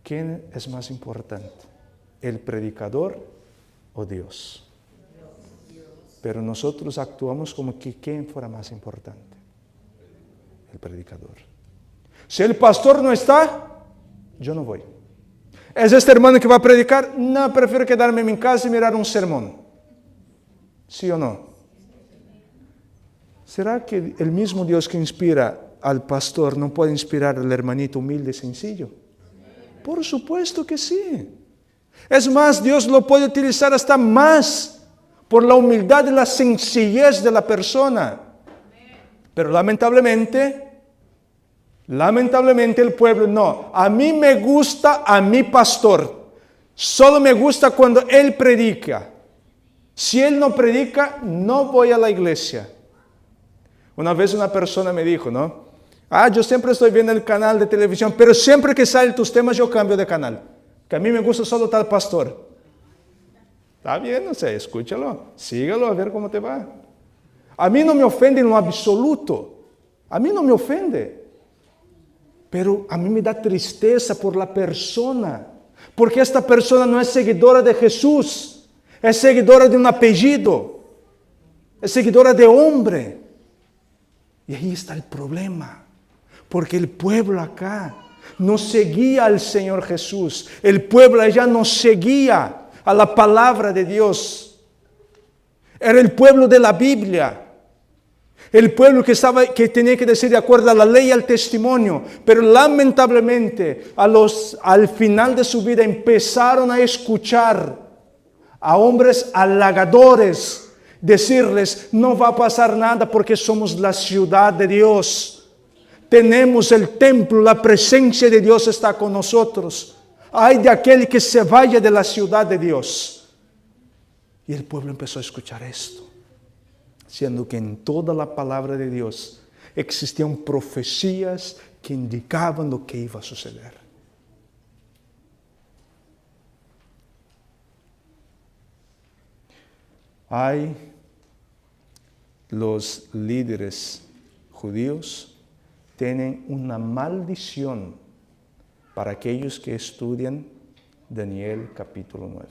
¿Quién es más importante? ¿El predicador o Dios? Pero nosotros actuamos como que ¿quién fuera más importante? El predicador. Si el pastor no está, yo no voy. ¿Es este hermano que va a predicar? No, prefiero quedarme en mi casa y mirar un sermón. ¿Sí o no? ¿Será que el mismo Dios que inspira al pastor no puede inspirar al hermanito humilde y sencillo? Por supuesto que sí. Es más, Dios lo puede utilizar hasta más por la humildad y la sencillez de la persona. Pero lamentablemente el pueblo no. A mí me gusta a mi pastor. Solo me gusta cuando él predica. Si él no predica, no voy a la iglesia. Una vez una persona me dijo, ¿no? Yo siempre estoy viendo el canal de televisión, pero siempre que salen tus temas yo cambio de canal. Que a mí me gusta solo tal pastor. Está bien, no sé, escúchalo, sígalo a ver cómo te va. A mí no me ofende en lo absoluto. A mí no me ofende. Pero a mí me da tristeza por la persona. Porque esta persona no es seguidora de Jesús. Es seguidora de un apellido. Es seguidora de hombre. Y ahí está el problema. Porque el pueblo acá no seguía al Señor Jesús. El pueblo allá no seguía a la palabra de Dios. Era el pueblo de la Biblia. El pueblo que tenía que decir de acuerdo a la ley y al testimonio. Pero lamentablemente al final de su vida empezaron a escuchar a hombres halagadores decirles: no va a pasar nada porque somos la ciudad de Dios. Tenemos el templo, la presencia de Dios está con nosotros. Ay de aquel que se vaya de la ciudad de Dios. Y el pueblo empezó a escuchar esto, siendo que en toda la palabra de Dios existían profecías que indicaban lo que iba a suceder. Hay los líderes judíos tienen una maldición para aquellos que estudian Daniel capítulo 9.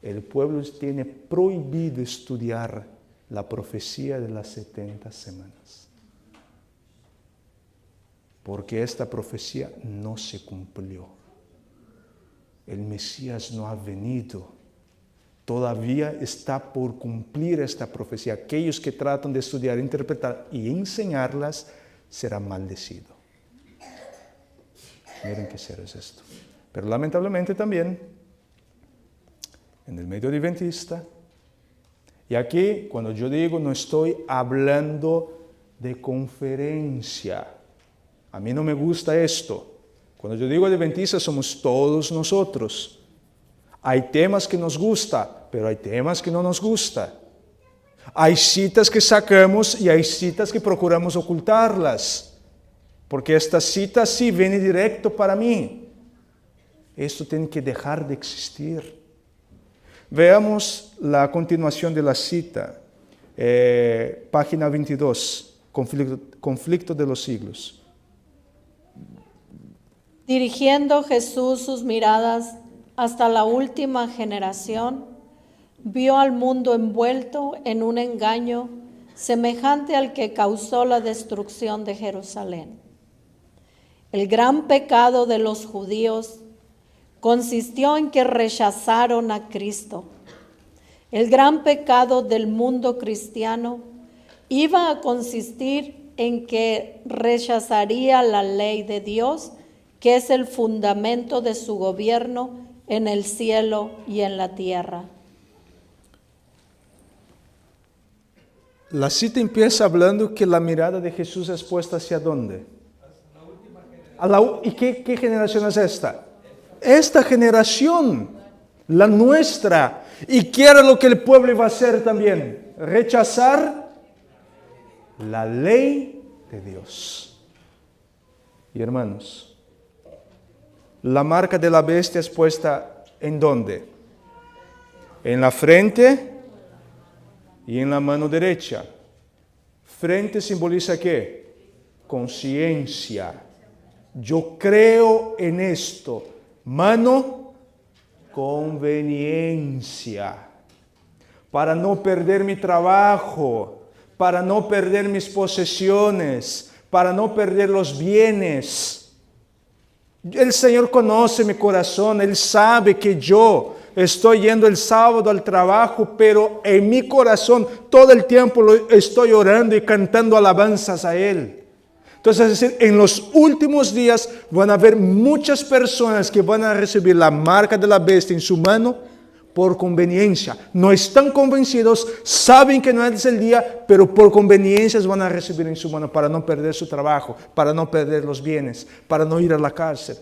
El pueblo tiene prohibido estudiar la profecía de las 70 semanas. Porque esta profecía no se cumplió. El Mesías no ha venido. Todavía está por cumplir esta profecía. Aquellos que tratan de estudiar, interpretar y enseñarlas serán maldecidos. Miren qué serio es esto. Pero lamentablemente también, en el medio adventista, y aquí cuando yo digo no estoy hablando de conferencia. A mí no me gusta esto. Cuando yo digo adventista somos todos nosotros. Hay temas que nos gustan, pero hay temas que no nos gustan. Hay citas que sacamos y hay citas que procuramos ocultarlas. Porque esta cita sí viene directo para mí. Esto tiene que dejar de existir. Veamos la continuación de la cita. Página 22, conflicto de los siglos. Dirigiendo Jesús sus miradas hasta la última generación, vio al mundo envuelto en un engaño semejante al que causó la destrucción de Jerusalén. El gran pecado de los judíos consistió en que rechazaron a Cristo. El gran pecado del mundo cristiano iba a consistir en que rechazaría la ley de Dios, que es el fundamento de su gobierno en el cielo y en la tierra. La cita empieza hablando que la mirada de Jesús es puesta hacia dónde. ¿Y qué generación es esta? Esta generación, la nuestra. ¿Y qué era lo que el pueblo iba a hacer también? Rechazar la ley de Dios. Y hermanos, la marca de la bestia es puesta ¿en dónde? En la frente y en la mano derecha. Frente simboliza ¿qué? Conciencia. Yo creo en esto. Mano, conveniencia. Para no perder mi trabajo, para no perder mis posesiones, para no perder los bienes. El Señor conoce mi corazón, Él sabe que yo estoy yendo el sábado al trabajo, pero en mi corazón todo el tiempo estoy orando y cantando alabanzas a Él. Entonces, es decir, en los últimos días van a haber muchas personas que van a recibir la marca de la bestia en su mano por conveniencia. No están convencidos, saben que no es el día, pero por conveniencias van a recibir en su mano para no perder su trabajo, para no perder los bienes, para no ir a la cárcel.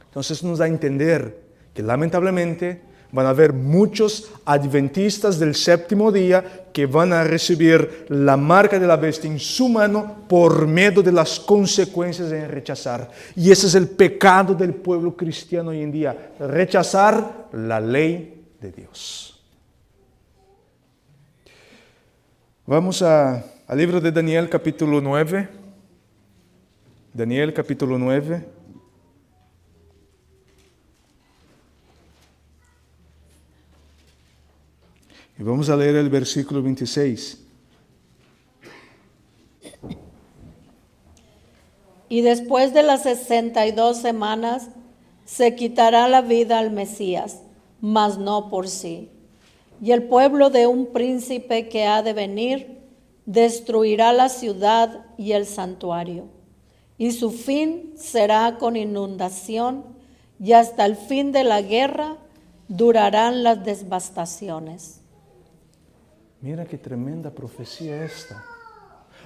Entonces nos da a entender que lamentablemente van a haber muchos adventistas del séptimo día que van a recibir la marca de la bestia en su mano por miedo de las consecuencias de rechazar. Y ese es el pecado del pueblo cristiano hoy en día, rechazar la ley de Dios. Vamos al libro de Daniel capítulo 9. Daniel capítulo 9. Y vamos a leer el versículo 26. Y después de las 62 semanas se quitará la vida al Mesías, mas no por sí. Y el pueblo de un príncipe que ha de venir destruirá la ciudad y el santuario. Y su fin será con inundación, y hasta el fin de la guerra durarán las devastaciones. Mira qué tremenda profecía esta.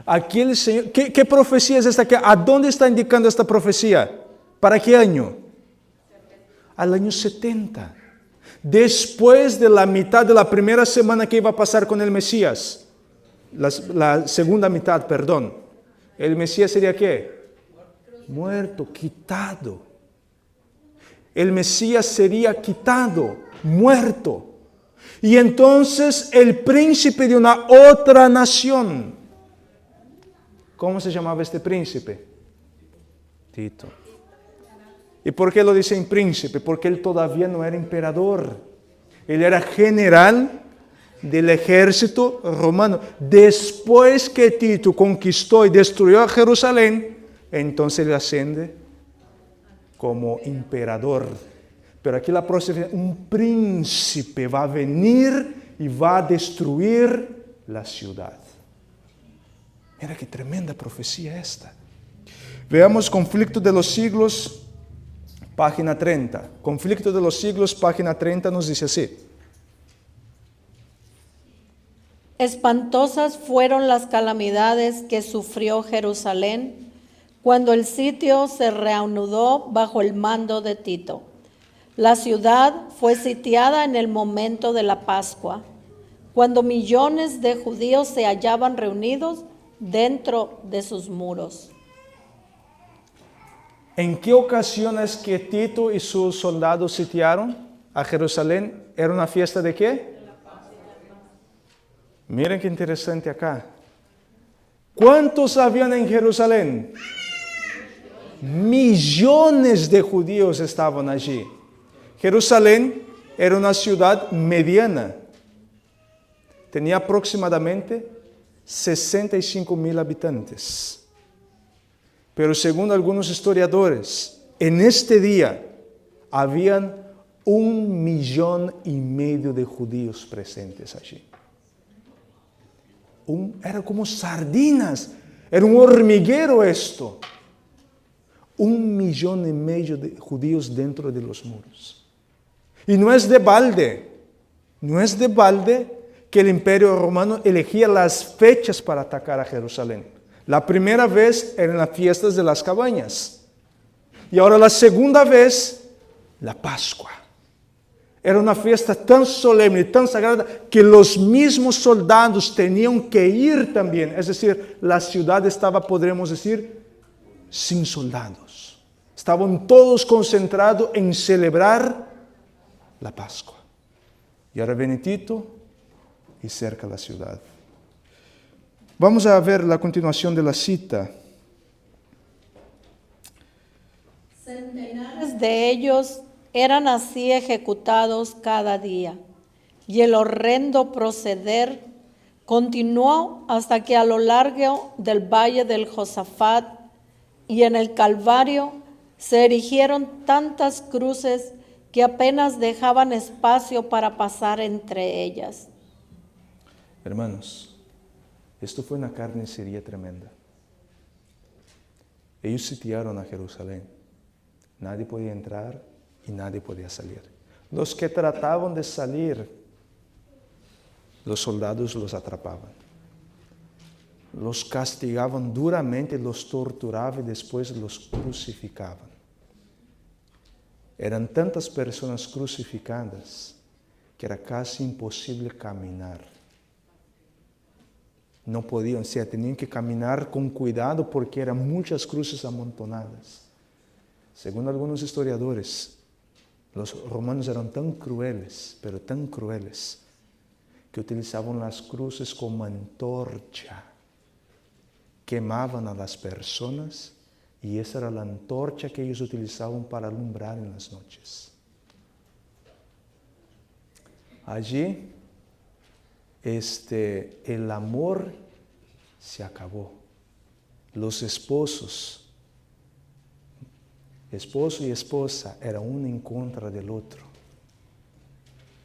Aquí el Señor, ¿qué profecía es esta? ¿A dónde está indicando esta profecía? ¿Para qué año? Al año 70. Después de la mitad de la primera semana que iba a pasar con el Mesías. La segunda mitad, perdón. ¿El Mesías sería qué? Muerto, quitado. El Mesías sería quitado, muerto. Y entonces el príncipe de una otra nación. ¿Cómo se llamaba este príncipe? Tito. ¿Y por qué lo dicen príncipe? Porque él todavía no era emperador. Él era general del ejército romano. Después que Tito conquistó y destruyó a Jerusalén, entonces él asciende como emperador. Pero aquí la profecía, un príncipe va a venir y va a destruir la ciudad. Mira qué tremenda profecía esta. Veamos Conflicto de los Siglos, página 30. Conflicto de los Siglos, página 30 nos dice así. Espantosas fueron las calamidades que sufrió Jerusalén cuando el sitio se reanudó bajo el mando de Tito. La ciudad fue sitiada en el momento de la Pascua, cuando millones de judíos se hallaban reunidos dentro de sus muros. ¿En qué ocasiones que Tito y sus soldados sitiaron a Jerusalén? ¿Era una fiesta de qué? Miren qué interesante acá. ¿Cuántos habían en Jerusalén? Millones de judíos estaban allí. Jerusalén era una ciudad mediana. Tenía aproximadamente 65,000 habitantes. Pero según algunos historiadores, en este día habían 1,5 millones de judíos presentes allí. Era como sardinas, era un hormiguero esto. 1,5 millones de judíos dentro de los muros. Y no es de balde que el Imperio Romano elegía las fechas para atacar a Jerusalén. La primera vez eran las fiestas de las cabañas. Y ahora la segunda vez, la Pascua. Era una fiesta tan solemne, tan sagrada, que los mismos soldados tenían que ir también. Es decir, la ciudad estaba, podremos decir, sin soldados. Estaban todos concentrados en celebrar la Pascua. Y ahora viene Tito y cerca la ciudad. Vamos a ver la continuación de la cita. Centenares de ellos eran así ejecutados cada día, y el horrendo proceder continuó hasta que a lo largo del valle del Josafat y en el Calvario se erigieron tantas cruces que apenas dejaban espacio para pasar entre ellas. Hermanos, esto fue una carnicería tremenda. Ellos sitiaron a Jerusalén. Nadie podía entrar y nadie podía salir. Los que trataban de salir, los soldados los atrapaban. Los castigaban duramente, los torturaban y después los crucificaban. Eran tantas personas crucificadas que era casi imposible caminar. No podían, tenían que caminar con cuidado porque eran muchas cruces amontonadas. Según algunos historiadores, los romanos eran tan crueles, pero tan crueles, que utilizaban las cruces como antorcha. Quemaban a las personas y esa era la antorcha que ellos utilizaban para alumbrar en las noches. Allí, el amor se acabó. Los esposo y esposa eran uno en contra del otro.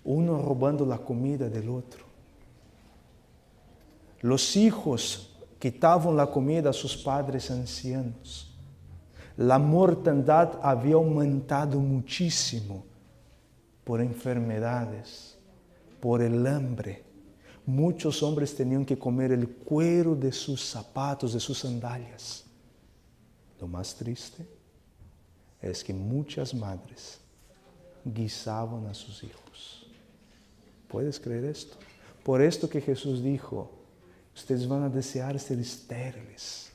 Uno robando la comida del otro. Los hijos quitaban la comida a sus padres ancianos. La mortandad había aumentado muchísimo por enfermedades, por el hambre. Muchos hombres tenían que comer el cuero de sus zapatos, de sus sandalias. Lo más triste es que muchas madres guisaban a sus hijos. ¿Puedes creer esto? Por esto que Jesús dijo, ustedes van a desear ser estériles.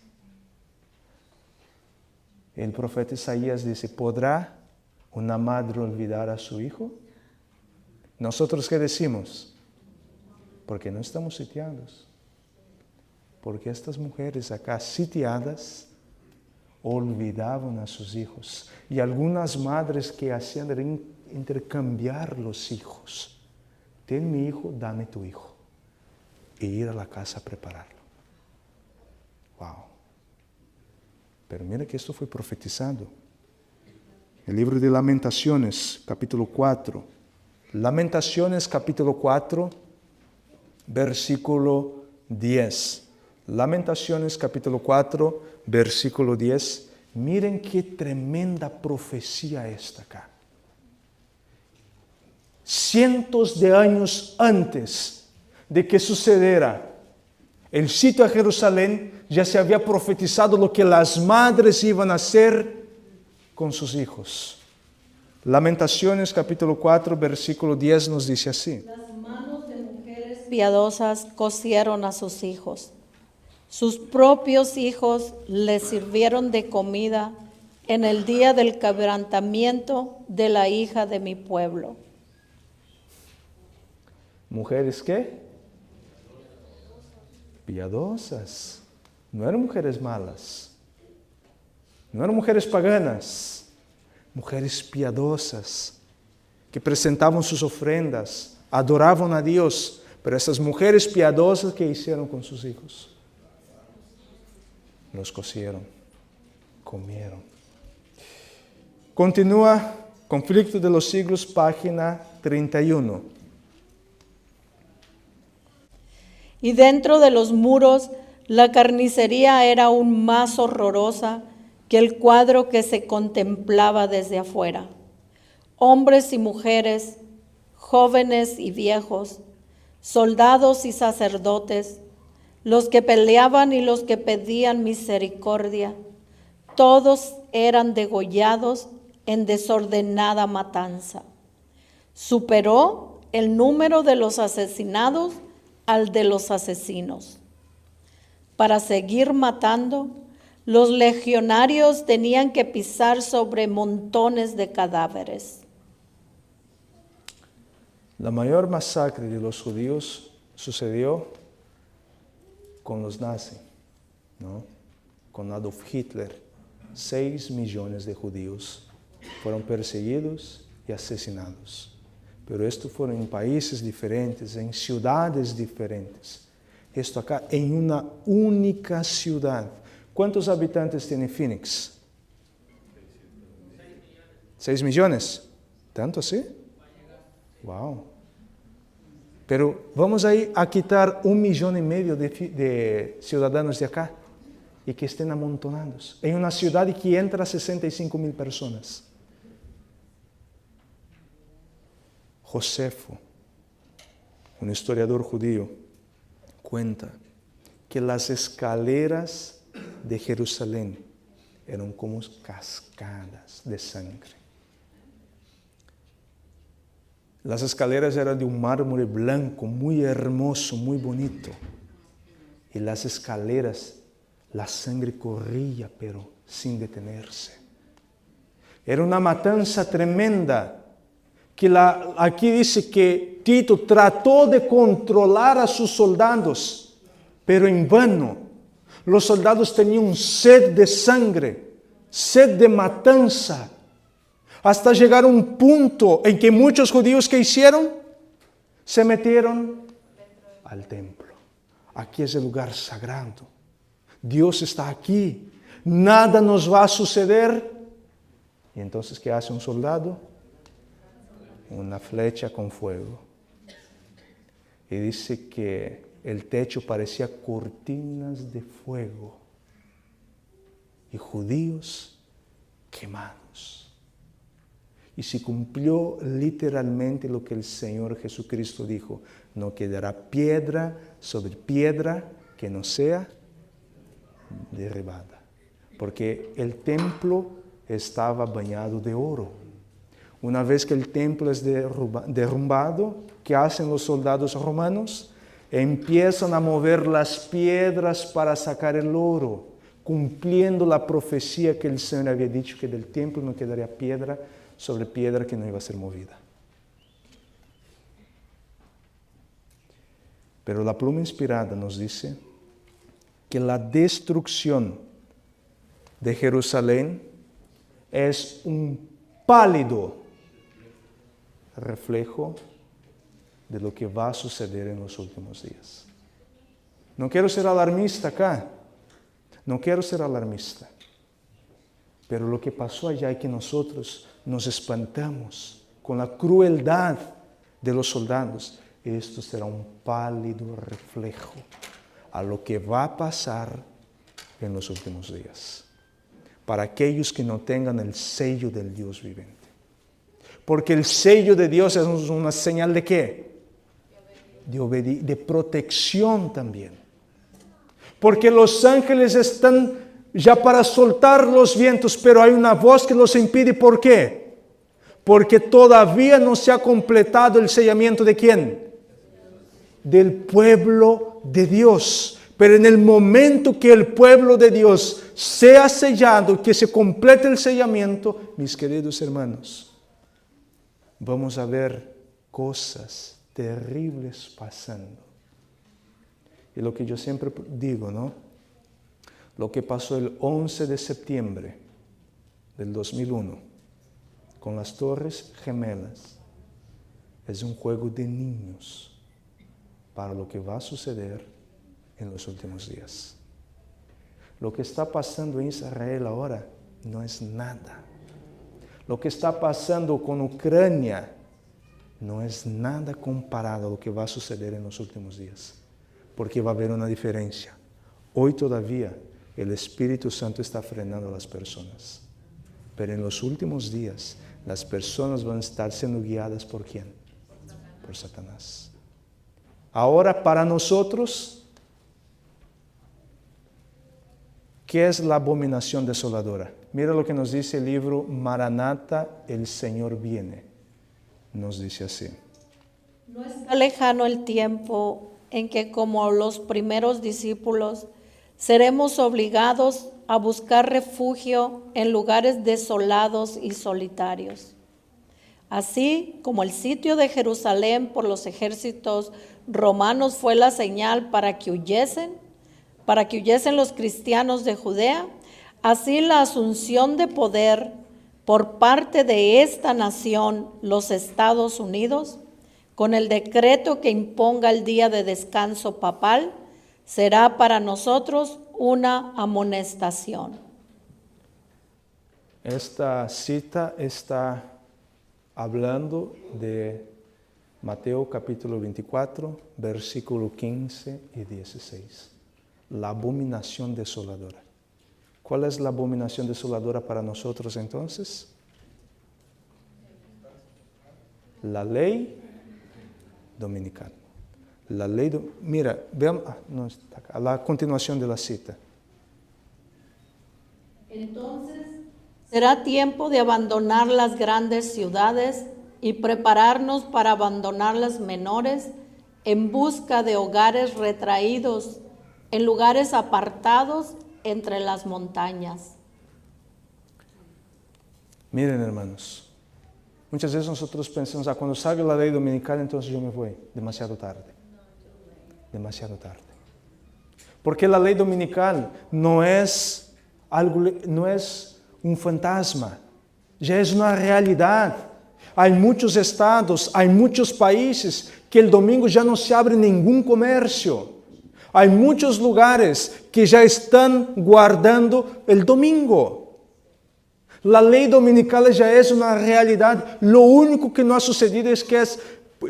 El profeta Isaías dice, ¿podrá una madre olvidar a su hijo? ¿Nosotros qué decimos? Porque no estamos sitiados. Porque estas mujeres acá sitiadas olvidaban a sus hijos. Y algunas madres que hacían era intercambiar los hijos. Ten mi hijo, dame tu hijo. E ir a la casa a prepararlo. Wow. Pero mira que esto fue profetizado. El libro de Lamentaciones, capítulo 4. Lamentaciones, capítulo 4, versículo 10. Lamentaciones, capítulo 4, versículo 10. Miren qué tremenda profecía esta acá. Cientos de años antes de que sucediera el sitio a Jerusalén, ya se había profetizado lo que las madres iban a hacer con sus hijos. Lamentaciones capítulo 4, versículo 10 nos dice así. Las manos de mujeres piadosas cosieron a sus hijos. Sus propios hijos les sirvieron de comida en el día del quebrantamiento de la hija de mi pueblo. ¿Mujeres qué? Piadosas. No eran mujeres malas. No eran mujeres paganas, mujeres piadosas, que presentaban sus ofrendas, adoraban a Dios. Pero esas mujeres piadosas, ¿qué hicieron con sus hijos? Los cocieron, comieron. Continúa Conflicto de los Siglos, página 31. Y dentro de los muros, la carnicería era aún más horrorosa que el cuadro que se contemplaba desde afuera. Hombres y mujeres, jóvenes y viejos, soldados y sacerdotes, los que peleaban y los que pedían misericordia, todos eran degollados en desordenada matanza. Superó el número de los asesinados al de los asesinos. Para seguir matando, los legionarios tenían que pisar sobre montones de cadáveres. La mayor masacre de los judíos sucedió con los nazis, ¿no? Con Adolf Hitler. 6 millones de judíos fueron perseguidos y asesinados. Pero esto fueron en países diferentes, en ciudades diferentes. Esto acá en una única ciudad. ¿Cuántos habitantes tiene Phoenix? 6 millones. ¿Tanto así? Wow. Pero vamos ahí a quitar 1,5 millones de ciudadanos de acá y que estén amontonados en una ciudad que entra 65,000 personas. Josefo, un historiador judío, cuenta que las escaleras de Jerusalén eran como cascadas de sangre. Las escaleras eran de un mármol blanco, muy hermoso, muy bonito. Y las escaleras, la sangre corría, pero sin detenerse. Era una matanza tremenda. Aquí dice que Tito trató de controlar a sus soldados, pero en vano. Los soldados tenían sed de sangre, sed de matanza, hasta llegar a un punto en que muchos judíos, ¿qué hicieron? Se metieron al templo. Aquí es el lugar sagrado. Dios está aquí. Nada nos va a suceder. Y entonces, ¿qué hace un soldado? Una flecha con fuego. Y dice que el techo parecía cortinas de fuego. Y judíos quemados. Y se cumplió literalmente lo que el Señor Jesucristo dijo. No quedará piedra sobre piedra que no sea derribada. Porque el templo estaba bañado de oro. Una vez que el templo es derrumbado, ¿qué hacen los soldados romanos? Empiezan a mover las piedras para sacar el oro, cumpliendo la profecía que el Señor había dicho, que del templo no quedaría piedra sobre piedra que no iba a ser movida. Pero la pluma inspirada nos dice que la destrucción de Jerusalén es un pálido reflejo de lo que va a suceder en los últimos días. No quiero ser alarmista acá, no quiero ser alarmista, pero lo que pasó allá es que nosotros nos espantamos con la crueldad de los soldados. Esto será un pálido reflejo a lo que va a pasar en los últimos días, para aquellos que no tengan el sello del Dios viviente. Porque el sello de Dios es una señal ¿de qué? De protección también. Porque los ángeles están ya para soltar los vientos, pero hay una voz que los impide. ¿Por qué? Porque todavía no se ha completado el sellamiento ¿de quién? Del pueblo de Dios. Pero en el momento que el pueblo de Dios sea sellado, que se complete el sellamiento, mis queridos hermanos, vamos a ver cosas terribles pasando. Y lo que yo siempre digo, ¿no? Lo que pasó el 11 de septiembre del 2001, con las Torres Gemelas, es un juego de niños para lo que va a suceder en los últimos días. Lo que está pasando en Israel ahora no es nada. Lo que está pasando con Ucrania no es nada comparado a lo que va a suceder en los últimos días, porque va a haber una diferencia. Hoy todavía el Espíritu Santo está frenando a las personas, pero en los últimos días las personas van a estar siendo guiadas ¿por quién? Por Satanás. Ahora para nosotros, ¿qué es la abominación desoladora? Mira lo que nos dice el libro Maranata, el Señor viene. Nos dice así. No está lejano el tiempo en que, como los primeros discípulos, seremos obligados a buscar refugio en lugares desolados y solitarios. Así como el sitio de Jerusalén por los ejércitos romanos fue la señal para que huyesen los cristianos de Judea, así la asunción de poder por parte de esta nación, los Estados Unidos, con el decreto que imponga el día de descanso papal, será para nosotros una amonestación. Esta cita está hablando de Mateo capítulo 24, versículo 15 y 16. La abominación desoladora. ¿Cuál es la abominación desoladora para nosotros entonces? La ley dominical. La ley, mira, veamos, no está acá, la continuación de la cita. Entonces, será tiempo de abandonar las grandes ciudades y prepararnos para abandonar las menores en busca de hogares retraídos, en lugares apartados entre las montañas. Miren, hermanos, muchas veces nosotros pensamos, cuando salga la ley dominical, entonces yo me voy. Demasiado tarde. Demasiado tarde. Porque la ley dominical no es un fantasma, ya es una realidad. Hay muchos estados, hay muchos países que el domingo ya no se abre ningún comercio. Hay muchos lugares que ya están guardando el domingo. La ley dominical ya es una realidad. Lo único que no ha sucedido es que ha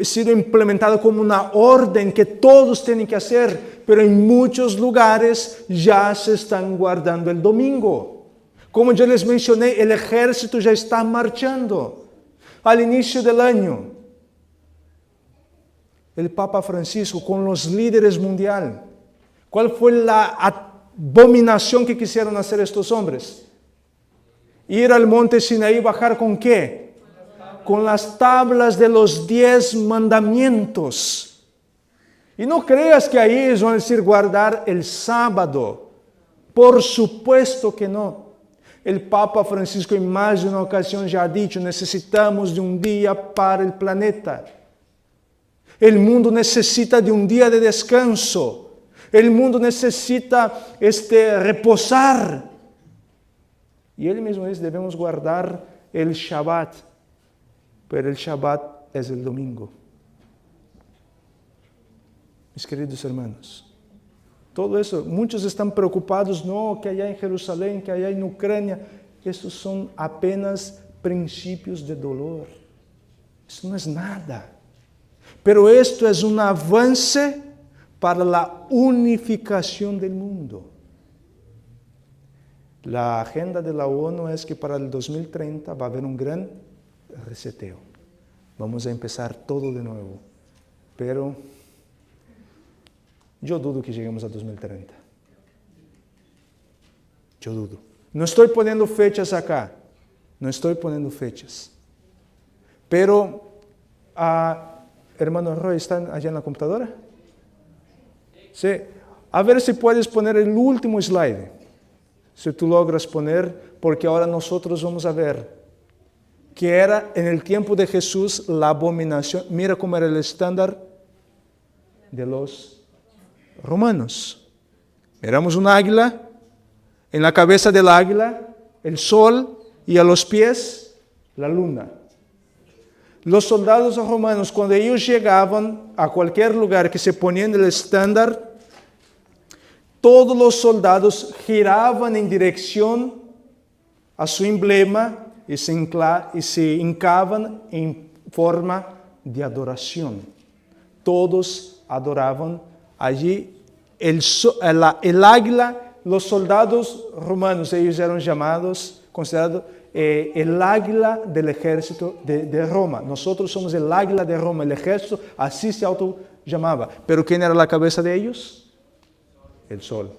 sido implementada como una orden que todos tienen que hacer, pero en muchos lugares ya se están guardando el domingo. Como ya les mencioné, el ejército ya está marchando. Al inicio del año, el Papa Francisco con los líderes mundiales, ¿cuál fue la abominación que quisieron hacer estos hombres? Ir al monte Sinaí, bajar ¿con qué? Con las tablas de los 10 mandamientos. Y no creas que ahí ellos van a decir guardar el sábado. Por supuesto que no. El Papa Francisco en más de una ocasión ya ha dicho, necesitamos de un día para el planeta. El mundo necesita de un día de descanso. El mundo necesita reposar. Y él mismo dice, debemos guardar el Shabbat. Pero el Shabbat es el domingo. Mis queridos hermanos, todo eso, muchos están preocupados, no, que allá en Jerusalén, que allá en Ucrania, estos son apenas principios de dolor. Eso no es nada. Pero esto es un avance para la unificación del mundo. La agenda de la ONU es que para el 2030 va a haber un gran reseteo. Vamos a empezar todo de nuevo. Pero yo dudo que lleguemos a 2030. Yo dudo. No estoy poniendo fechas acá. No estoy poniendo fechas. Pero, hermano Roy, ¿están allá en la computadora? Sí. A ver si puedes poner el último slide. Si tú logras poner, porque ahora nosotros vamos a ver que era en el tiempo de Jesús la abominación. Mira cómo era el estándar de los romanos. Miramos un águila, en la cabeza del águila, el sol, y a los pies la luna. Los soldados romanos, cuando ellos llegaban a cualquier lugar que se ponían el estándar, todos los soldados giraban en dirección a su emblema y se hincaban en forma de adoración. Todos adoraban allí el águila. Los soldados romanos, ellos eran llamados, considerados el águila del ejército de Roma. Nosotros somos el águila de Roma, el ejército, así se auto llamaba. Pero ¿quién era la cabeza de ellos? El sol.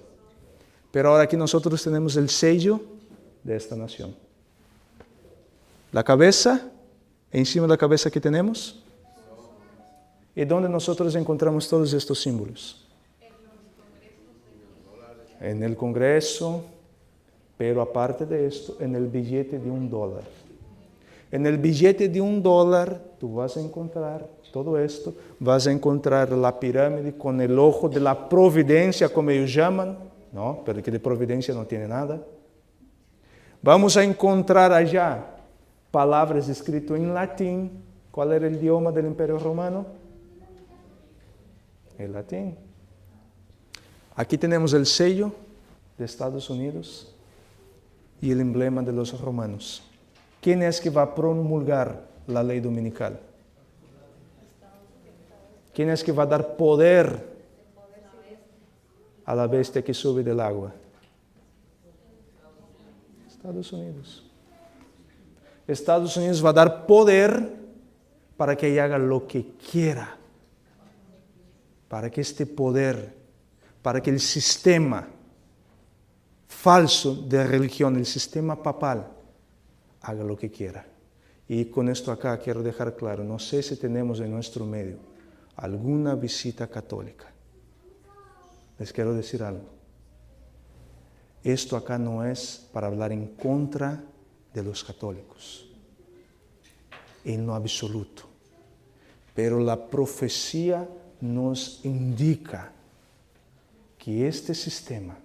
Pero ahora aquí nosotros tenemos el sello de esta nación. La cabeza, encima de la cabeza que tenemos, y donde nosotros encontramos todos estos símbolos. En el Congreso, pero aparte de esto, en el billete de $1. En el billete de $1 tú vas a encontrar todo esto, vas a encontrar la pirámide con el ojo de la providencia, como ellos llaman, no, pero que de providencia no tiene nada. Vamos a encontrar allá palabras escritas en latín. ¿Cuál era el idioma del Imperio Romano? El latín. Aquí tenemos el sello de Estados Unidos y el emblema de los romanos. ¿Quién es que va a promulgar la ley dominical? ¿Quién es que va a dar poder a la bestia que sube del agua? Estados Unidos. Estados Unidos va a dar poder para que ella haga lo que quiera. Para que este poder, para que el sistema falso de religión, el sistema papal, haga lo que quiera. Y con esto acá quiero dejar claro, no sé si tenemos en nuestro medio alguna visita católica. Les quiero decir algo. Esto acá no es para hablar en contra de los católicos, en lo absoluto. Pero la profecía nos indica que este sistema,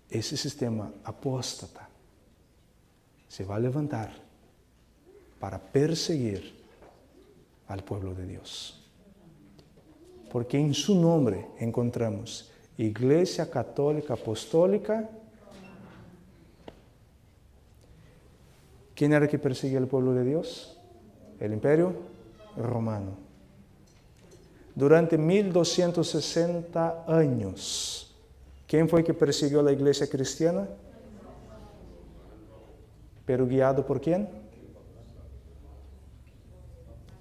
ese sistema apóstata, se va a levantar para perseguir al pueblo de Dios. Porque en su nombre encontramos Iglesia Católica Apostólica. ¿Quién era que perseguía al pueblo de Dios? El Imperio Romano. Durante 1260 años, ¿quién fue que persiguió a la iglesia cristiana? ¿Pero guiado por quién?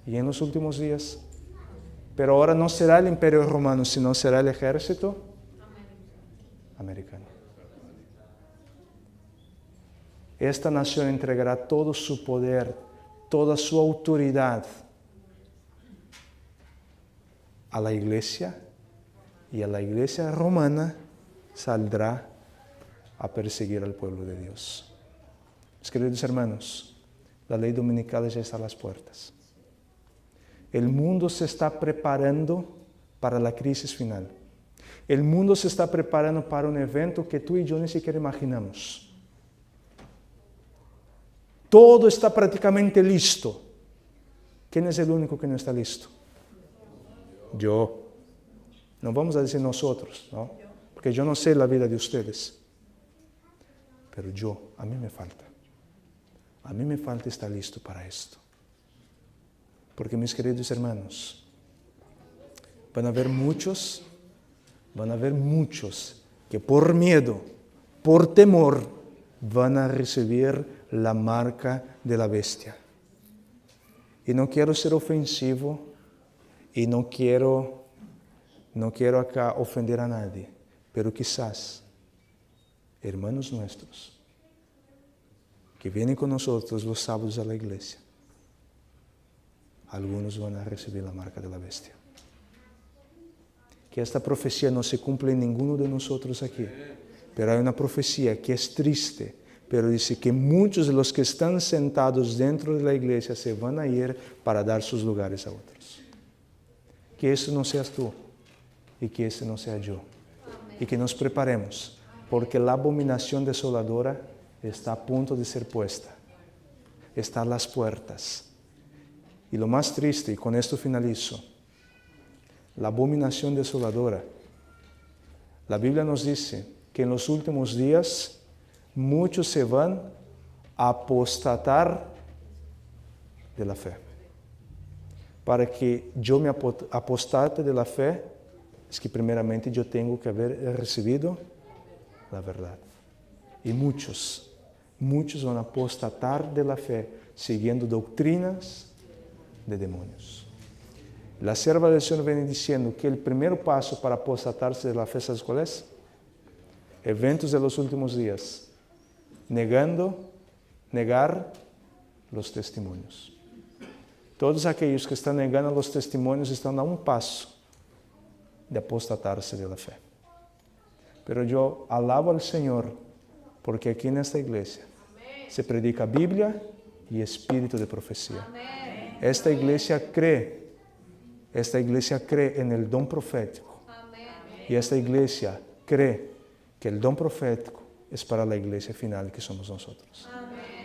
Y en los últimos días. Pero ahora no será el Imperio Romano, sino será el ejército americano. Esta nación entregará todo su poder, toda su autoridad a la iglesia, y a la iglesia romana saldrá a perseguir al pueblo de Dios. Mis queridos hermanos, la ley dominical ya está a las puertas. El mundo se está preparando para la crisis final. El mundo se está preparando para un evento que tú y yo ni siquiera imaginamos. Todo está prácticamente listo. ¿Quién es el único que no está listo? Yo. No vamos a decir nosotros, ¿no? Porque yo no sé la vida de ustedes. Pero yo, a mí me falta. A mí me falta estar listo para esto. Porque mis queridos hermanos, van a haber muchos que por miedo, por temor, van a recibir la marca de la bestia. Y no quiero ser ofensivo y no quiero acá ofender a nadie, pero quizás hermanos nuestros que vienen con nosotros los sábados a la iglesia, algunos van a recibir la marca de la bestia. Que esta profecía no se cumple en ninguno de nosotros aquí, pero hay una profecía que es triste, pero dice que muchos de los que están sentados dentro de la iglesia se van a ir para dar sus lugares a otros. Que eso no seas tú y que ese no sea yo. Y que nos preparemos, porque la abominación desoladora está a punto de ser puesta. Está a las puertas. Y lo más triste, y con esto finalizo, la abominación desoladora. La Biblia nos dice que en los últimos días muchos se van a apostatar de la fe. Para que yo me apostate de la fe, es que primeramente yo tengo que haber recibido la verdad. Y muchos van a apostatar de la fe siguiendo doctrinas de demonios. La sierva del Señor viene diciendo que el primer paso para apostatarse de la fe, ¿sabes cuál es? Eventos de los últimos días. Negar los testimonios. Todos aquellos que están negando los testimonios están a un paso de apostatarse de la fe. Pero yo alabo al Señor porque aquí en esta iglesia se predica Biblia y espíritu de profecía. Esta iglesia cree en el don profético. Y esta iglesia cree que el don profético es para la iglesia final que somos nosotros.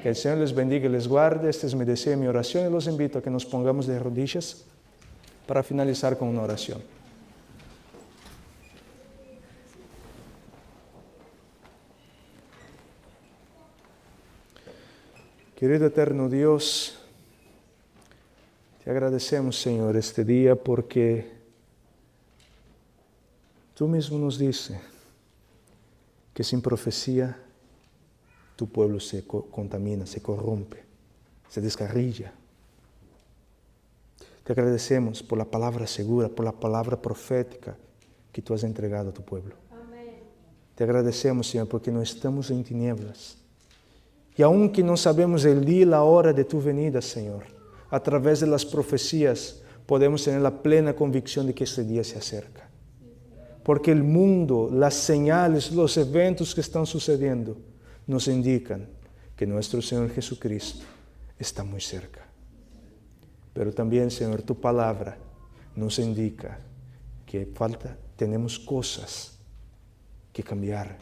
Que el Señor les bendiga y les guarde. Este es mi deseo y mi oración, y los invito a que nos pongamos de rodillas para finalizar con una oración. Querido eterno Dios, te agradecemos, Señor, este día porque tú mismo nos dices que sin profecía tu pueblo se contamina, se corrompe, se descarrilla. Te agradecemos por la palabra segura, por la palabra profética que tú has entregado a tu pueblo. Amén. Te agradecemos, Señor, porque no estamos en tinieblas. Y aunque no sabemos el día y la hora de tu venida, Señor, a través de las profecías podemos tener la plena convicción de que ese día se acerca. Porque el mundo, las señales, los eventos que están sucediendo nos indican que nuestro Señor Jesucristo está muy cerca. Pero también, Señor, tu palabra nos indica que tenemos cosas que cambiar,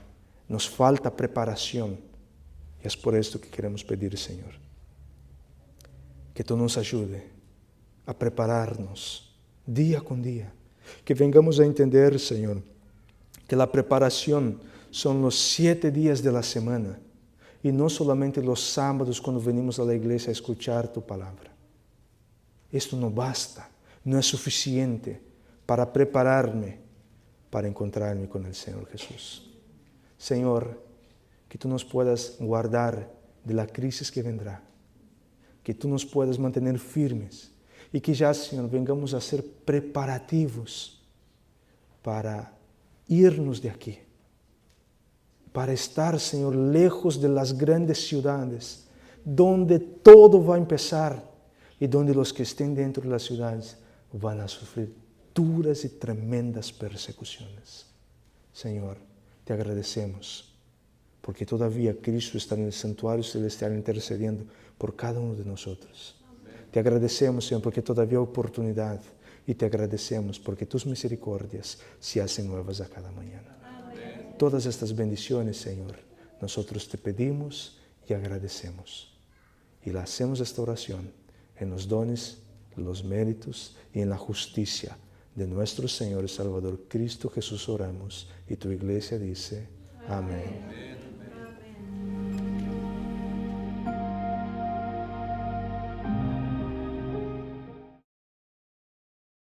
nos falta preparación. Y es por esto que queremos pedir, Señor, que tú nos ayude a prepararnos día con día, que vengamos a entender, Señor, que la preparación son los 7 días de la semana y no solamente los sábados cuando venimos a la iglesia a escuchar tu palabra. Esto no basta, no es suficiente para prepararme para encontrarme con el Señor Jesús. Señor, que tú nos puedas guardar de la crisis que vendrá, que tú nos puedas mantener firmes y que ya, Señor, vengamos a ser preparativos para irnos de aquí, para estar, Señor, lejos de las grandes ciudades, donde todo va a empezar y donde los que estén dentro de las ciudades van a sufrir duras y tremendas persecuciones. Señor, te agradecemos, porque todavía Cristo está en el santuario celestial intercediendo por cada uno de nosotros. Amén. Te agradecemos, Señor, porque todavía hay oportunidad, y te agradecemos porque tus misericordias se hacen nuevas a cada mañana. Amén. Todas estas bendiciones, Señor, nosotros te pedimos y agradecemos. Y la hacemos esta oración en los dones, los méritos y en la justicia de nuestro Señor y Salvador Cristo Jesús oramos. Y tu iglesia dice, amén. Amén.